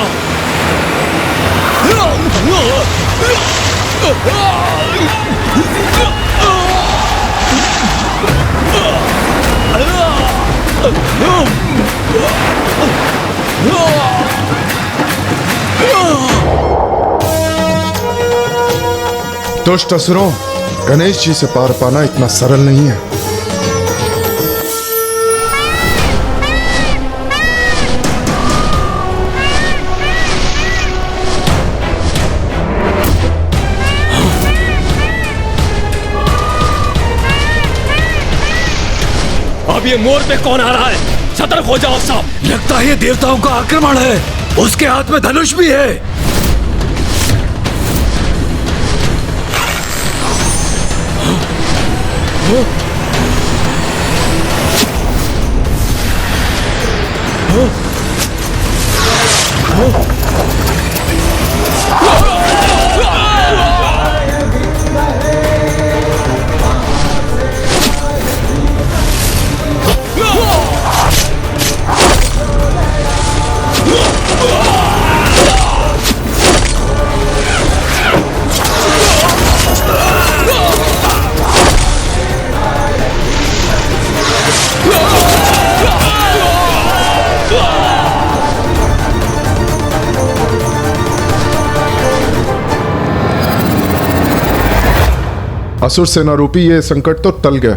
दुष्ट असुरों, गणेश जी से पार पाना इतना सरल नहीं है। अब ये मोर पे कौन आ रहा है? सतर्क हो जाओ सब। लगता है ये देवताओं का आक्रमण है। उसके हाथ में धनुष भी है। असुर सेना रूपी ये संकट तो टल गया।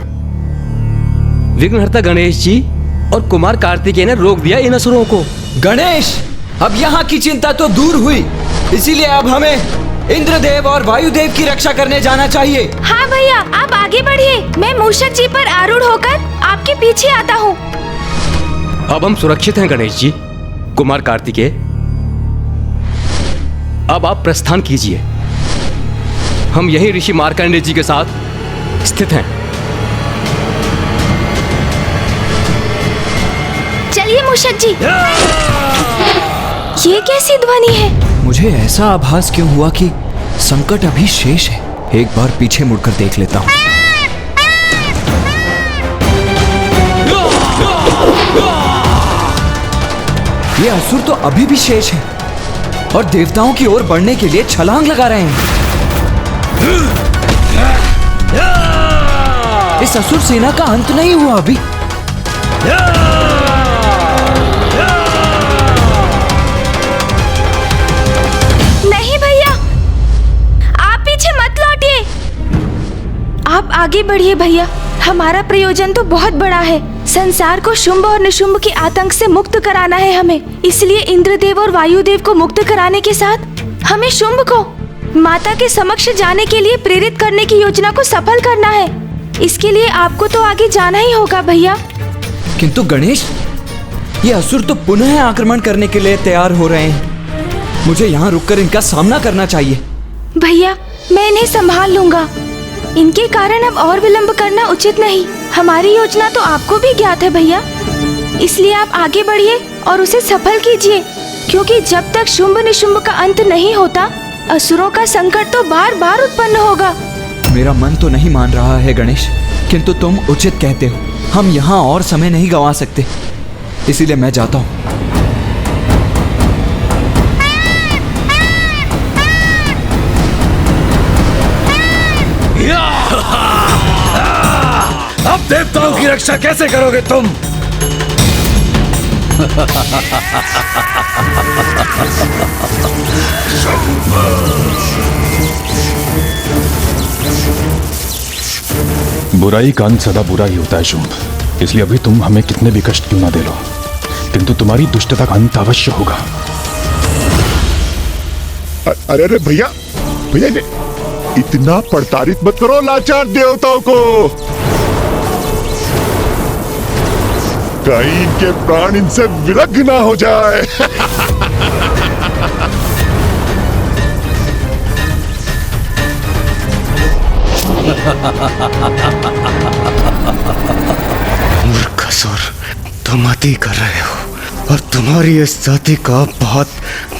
विघ्नहर्ता गणेश जी और कुमार कार्तिकेय ने रोक दिया इन असुरों को। गणेश, अब यहाँ की चिंता तो दूर हुई, इसीलिए अब हमें इंद्रदेव और वायुदेव की रक्षा करने जाना चाहिए। हाँ भैया, आप आगे बढ़िए। मैं मूषक जी पर आरूढ़ होकर आपके पीछे आता हूँ। अब हम सुरक्षित हैं गणेश जी। कुमार कार्तिकेय, अब आप प्रस्थान कीजिए। हम यही ऋषि मार्कंडेय जी के साथ स्थित हैं। चलिए मूषक जी। ये कैसी ध्वनि है? मुझे ऐसा आभास क्यों हुआ कि संकट अभी शेष है? एक बार पीछे मुड़कर देख लेता हूं। ये असुर तो अभी भी शेष है और देवताओं की ओर बढ़ने के लिए छलांग लगा रहे हैं। इस असुर सेना का अंत नहीं हुआ अभी। नहीं भैया, आप पीछे मत लौटिए। आप आगे बढ़िए भैया। हमारा प्रयोजन तो बहुत बड़ा है। संसार को शुंभ और निशुंभ के आतंक से मुक्त कराना है हमें। इसलिए इंद्रदेव और वायुदेव को मुक्त कराने के साथ हमें शुंभ को माता के समक्ष जाने के लिए प्रेरित करने की योजना को सफल करना है। इसके लिए आपको तो आगे जाना ही होगा भैया। किंतु गणेश, ये असुर तो पुनः आक्रमण करने के लिए तैयार हो रहे हैं। मुझे यहाँ रुककर इनका सामना करना चाहिए। भैया, मैं इन्हें संभाल लूंगा। इनके कारण अब और विलंब करना उचित नहीं। हमारी योजना तो आपको भी ज्ञात है भैया। इसलिए आप आगे बढ़िए और उसे सफल कीजिए, क्योंकि जब तक शुंभ निशुंभ का अंत नहीं होता, असुरों का संकट तो बार बार उत्पन्न होगा। मेरा मन तो नहीं मान रहा है गणेश, किंतु तुम उचित कहते हो। हम यहाँ और समय नहीं गंवा सकते, इसीलिए मैं जाता हूँ। अब देवताओं की रक्षा कैसे करोगे तुम? बुराई का अंत सदा बुरा ही होता है शुंभ। इसलिए अभी तुम हमें कितने भी कष्ट क्यों ना दे लो, किंतु तुम्हारी दुष्टता का अंत अवश्य होगा। अरे अरे भैया भैया, इतना प्रताड़ित मत करो लाचार देवताओं को। कहीं इनके प्राण इनसे विलग ना हो जाए। मूर्ख असुर, तुम अति कर रहे हो और तुम्हारी इस जाति का बहुत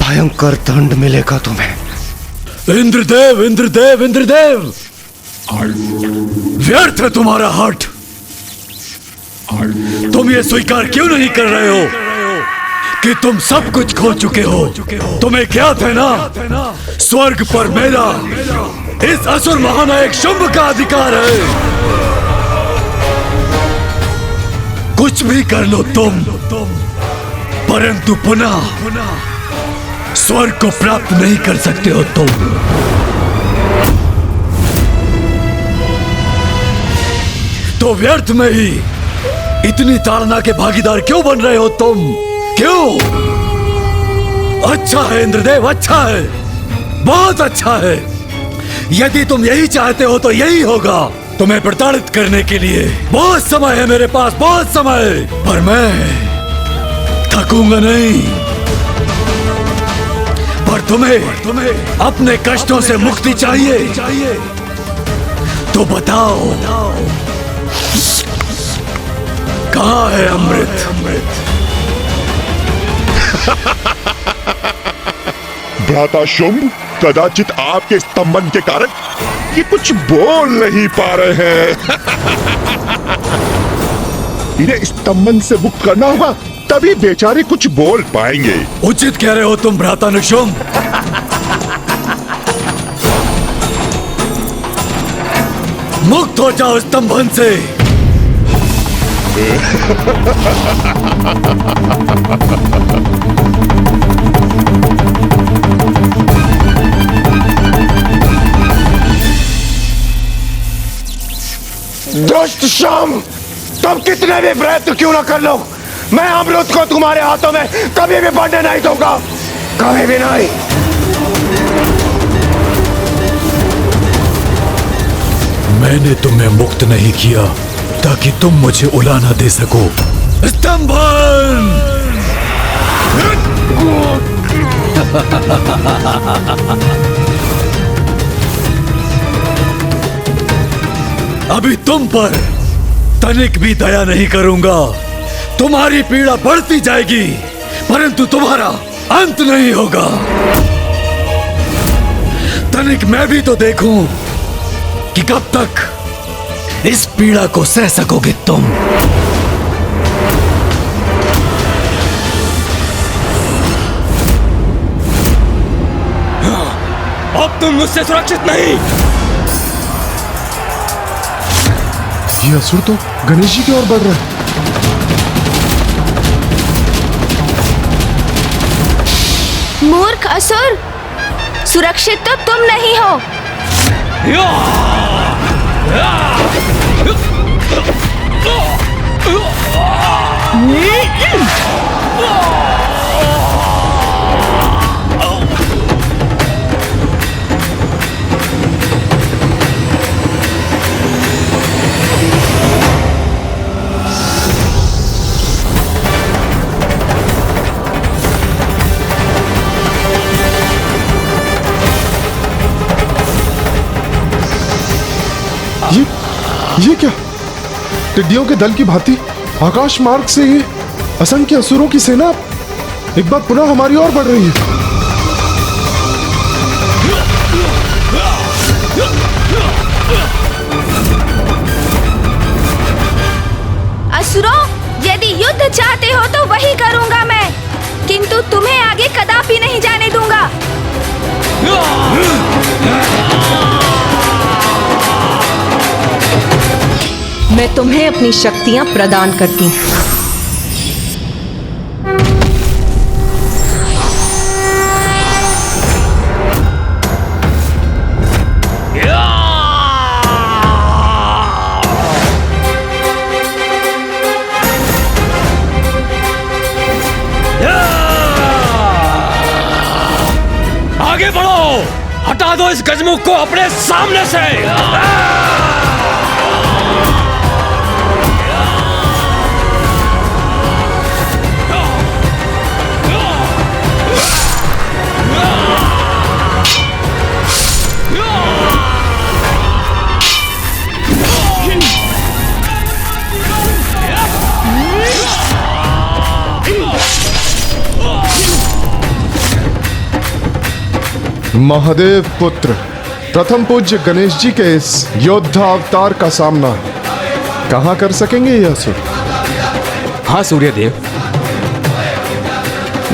भयंकर दंड मिलेगा तुम्हें। इंद्रदेव इंद्रदेव इंद्रदेव, व्यर्थ है तुम्हारा हठ। तुम ये स्वीकार क्यों नहीं कर रहे हो कि तुम सब कुछ खो चुके हो? तुम्हें ज्ञात है ना, स्वर्ग पर मेरा, इस असुर महानायक शुंभ का अधिकार है। कुछ भी कर लो तुम, परंतु पुनः स्वर्ग को प्राप्त नहीं कर सकते हो तुम। तो व्यर्थ में ही इतनी ताड़ना के भागीदार क्यों बन रहे हो तुम? क्यों? अच्छा है इंद्रदेव, अच्छा है, बहुत अच्छा है। यदि तुम यही चाहते हो तो यही होगा। तुम्हें प्रताड़ित करने के लिए बहुत समय है मेरे पास, बहुत समय। पर मैं थकूंगा नहीं। पर तुम्हें अपने कष्टों से मुक्ति चाहिए तो बताओ, कहाँ है अमृत? भ्राता शुंभ, कदाचित आपके स्तंभन के कारण ये कुछ बोल नहीं पा रहे हैं। इन्हें स्तंभन से मुक्त करना होगा, तभी बेचारे कुछ बोल पाएंगे। उचित कह रहे हो तुम भ्राता निशुंभ। मुक्त हो जाओ स्तंभन से। दुष्ट शुंभ, तुम कितने भी प्रयत्न क्यों ना कर लो, मैं अमृत को तुम्हारे हाथों में कभी भी बढ़ने नहीं दूंगा, कभी भी नहीं। मैंने तुम्हें मुक्त नहीं किया ताकि तुम मुझे उलाना दे सको। स्तंभन! अभी तुम पर तनिक भी दया नहीं करूंगा। तुम्हारी पीड़ा बढ़ती जाएगी, परंतु तुम्हारा अंत नहीं होगा। तनिक मैं भी तो देखूं कि कब तक इस पीड़ा को सह सकोगे तुम। अब तुम मुझसे सुरक्षित नहीं। ये असुर तो गणेश जी की ओर बढ़ रहा है। मूर्ख असुर, सुरक्षित तो तुम नहीं हो। ये क्या? टिड्डियों के दल की भांति आकाश मार्ग से ये असंख्य असुरों की सेना एक बार पुनः हमारी ओर बढ़ रही है। असुरों, यदि युद्ध चाहते हो तो वही करूंगा मैं, किंतु तुम्हें आगे कदापि नहीं जाने दूंगा। मैं तुम्हें अपनी शक्तियां प्रदान करती हूँ। आगे बढ़ो, हटा दो इस गजमुख को अपने सामने से। महादेव पुत्र प्रथम पूज्य गणेश जी के इस योद्धा अवतार का सामना कहां कर सकेंगे ये असुर? हाँ सूर्यदेव,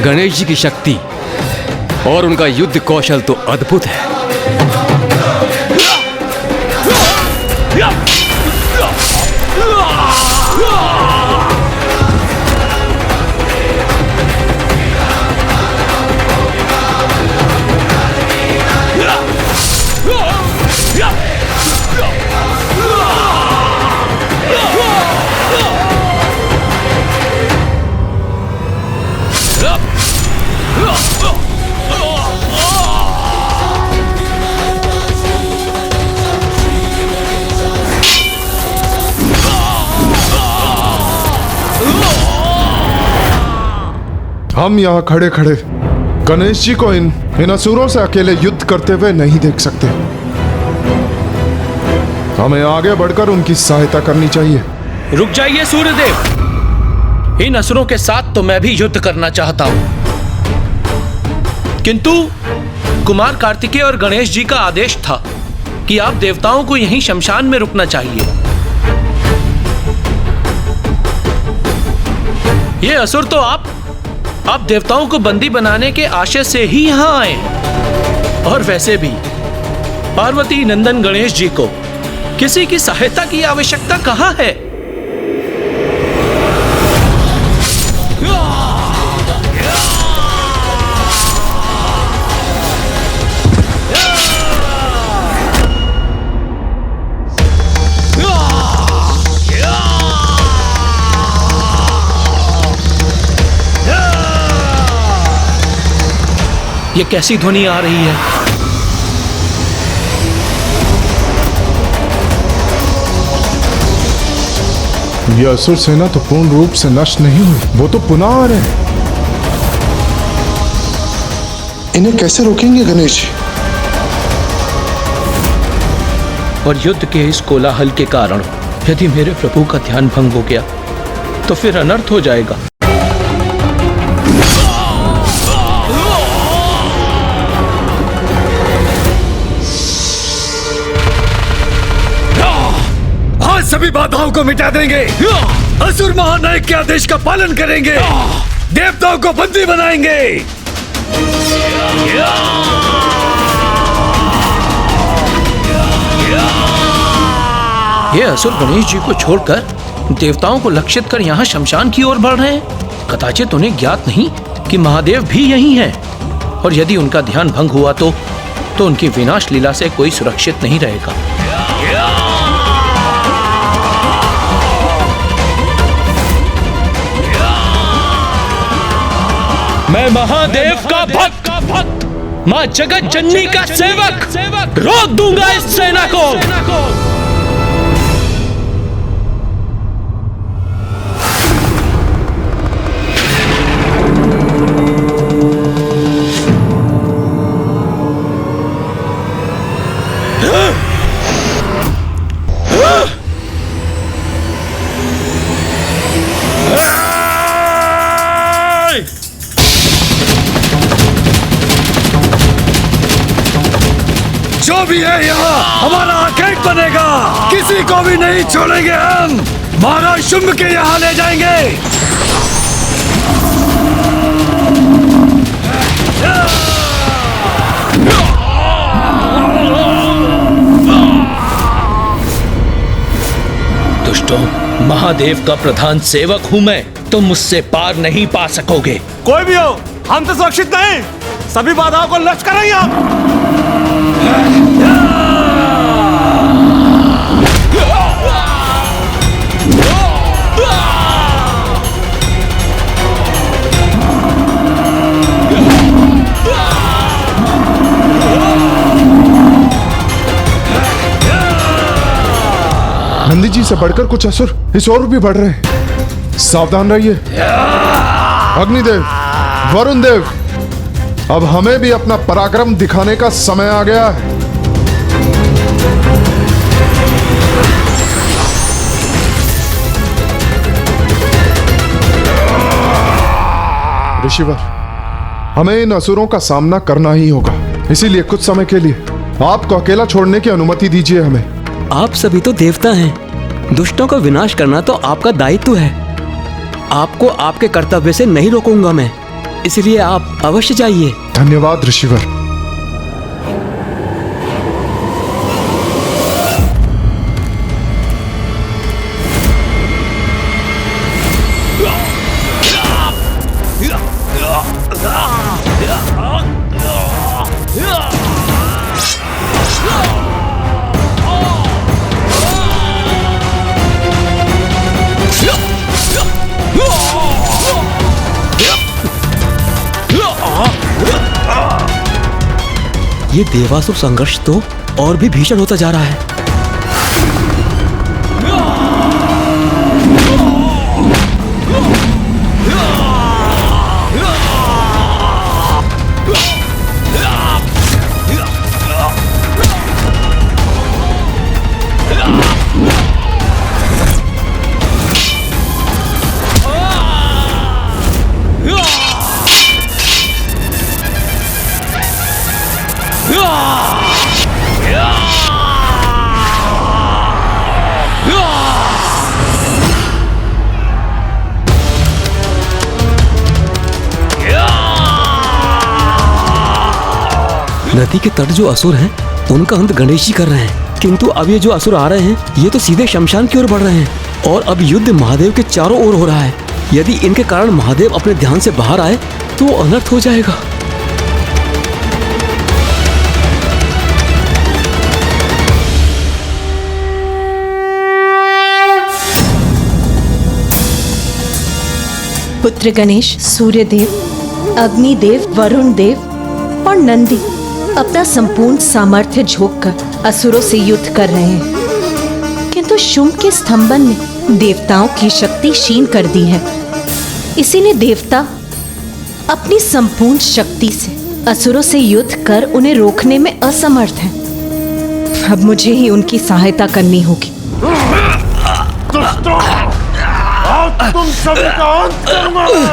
गणेश जी की शक्ति और उनका युद्ध कौशल तो अद्भुत है। हम यहाँ खड़े खड़े गणेश जी को इन असुरों से अकेले युद्ध करते हुए नहीं देख सकते। हमें आगे बढ़कर उनकी सहायता करनी चाहिए। रुक जाइए सूर्यदेव, इन असुरों के साथ तो मैं भी युद्ध करना चाहता हूं, किंतु कुमार कार्तिकेय और गणेश जी का आदेश था कि आप देवताओं को यहीं शमशान में रुकना चाहिए। ये असुर तो आप देवताओं को बंदी बनाने के आशय से ही यहां आए, और वैसे भी पार्वती नंदन गणेश जी को किसी की सहायता की आवश्यकता कहां है? ये कैसी ध्वनि आ रही है? ये असुर सेना तो पूर्ण रूप से नष्ट नहीं हुई, वो तो पुनः आ रहे हैं। इन्हें कैसे रोकेंगे गणेश जी? और युद्ध के इस कोलाहल के कारण यदि मेरे प्रभु का ध्यान भंग हो गया तो फिर अनर्थ हो जाएगा। आज सभी बाधाओं को मिटा देंगे। असुर महानायक के आदेश का पालन करेंगे। देवताओं को बंदी बनाएंगे। ये असुर गणेश जी को छोड़कर देवताओं को लक्षित कर यहाँ शमशान की ओर बढ़ रहे हैं। कदाचित उन्हें ज्ञात नहीं कि महादेव भी यही हैं। और यदि उनका ध्यान भंग हुआ तो उनकी विनाश लीला से कोई सुरक्षित नहीं रहेगा। मैं महादेव का भक्त, मां जगत जननी का सेवक रोक दूंगा इस सेना को। जो भी है यहाँ हमारा आखेट बनेगा। किसी को भी नहीं छोड़ेंगे हम। महाराज शुंभ के यहाँ ले जाएंगे। दुष्टों, महादेव का प्रधान सेवक हूँ मैं। तुम मुझसे पार नहीं पा सकोगे। कोई भी हो, हम तो सुरक्षित नहीं। सभी बाधाओं को नष्ट करेंगे हम। नंदी जी से बढ़कर कुछ असुर इस ओर भी बढ़ रहे हैं। सावधान रहिए। अग्निदेव, वरुण देव, अब हमें भी अपना पराक्रम दिखाने का समय आ गया है। ऋषिवर, हमें इन असुरों का सामना करना ही होगा। इसीलिए कुछ समय के लिए आपको अकेला छोड़ने की अनुमति दीजिए हमें। आप सभी तो देवता हैं। दुष्टों का विनाश करना तो आपका दायित्व है। आपको आपके कर्तव्य से नहीं रोकूंगा मैं। इसलिए आप अवश्य जाइए। धन्यवाद ऋषिवर। ये देवासुर संघर्ष तो और भी भीषण होता जा रहा है। नदी के तट जो असुर हैं, उनका अंत गणेश जी कर रहे हैं। किंतु अब ये जो असुर आ रहे हैं, ये तो सीधे शमशान की ओर बढ़ रहे हैं। और अब युद्ध महादेव के चारों ओर हो रहा है। यदि इनके कारण महादेव अपने ध्यान से बाहर आए तो वो अनर्थ हो जाएगा। पुत्र गणेश, सूर्यदेव, अग्निदेव, वरुण देव और नंदी अपना संपूर्ण सामर्थ्य झोंककर असुरों से युद्ध कर रहे हैं। किंतु शुंभ के स्तंभन ने देवताओं की शक्ति क्षीण कर दी है। इसीलिए देवता अपनी संपूर्ण शक्ति से असुरों से युद्ध कर उन्हें रोकने में असमर्थ हैं। अब मुझे ही उनकी सहायता करनी होगी। तुम सभी का अंत करूंगा मैं।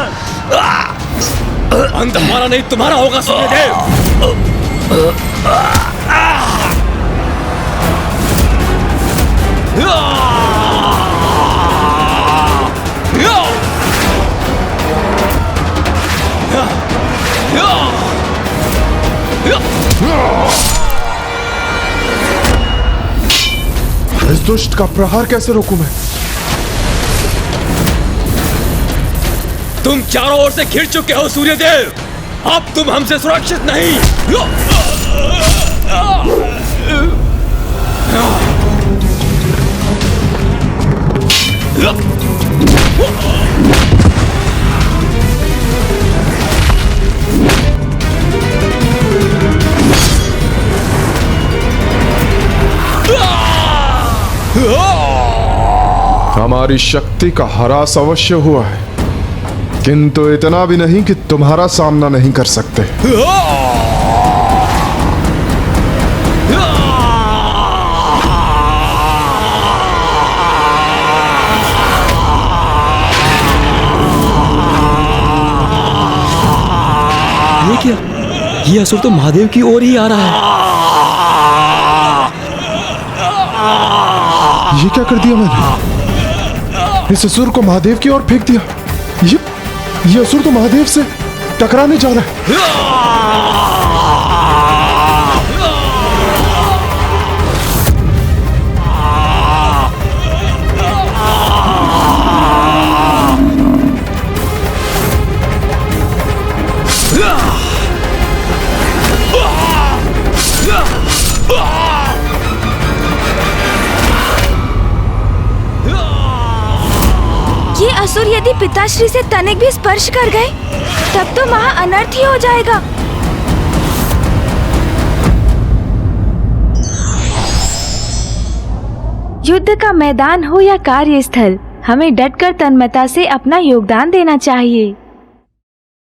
अंत हमारा नहीं तुम्हारा होगा सूर्यदेव। Ah! इस दुष्ट का प्रहार कैसे रोकूं मैं? तुम चारों ओर से घिर चुके हो सूर्यदेव, अब तुम हमसे सुरक्षित नहीं। हमारी शक्ति का ह्रास अवश्य हुआ है, किंतु इतना भी नहीं कि तुम्हारा सामना नहीं कर सकते। ये क्या? ये असुर तो महादेव की ओर ही आ रहा है। ये क्या कर दिया मैंने? इस असुर को महादेव की ओर फेंक दिया। ये असुर तो महादेव से टकराने जा रहा है। ये असुर यदि पिताश्री से तनिक भी स्पर्श कर गए तब तो महा अनर्थ ही हो जाएगा। युद्ध का मैदान हो या कार्यस्थल, हमें डटकर तन्मयता से अपना योगदान देना चाहिए।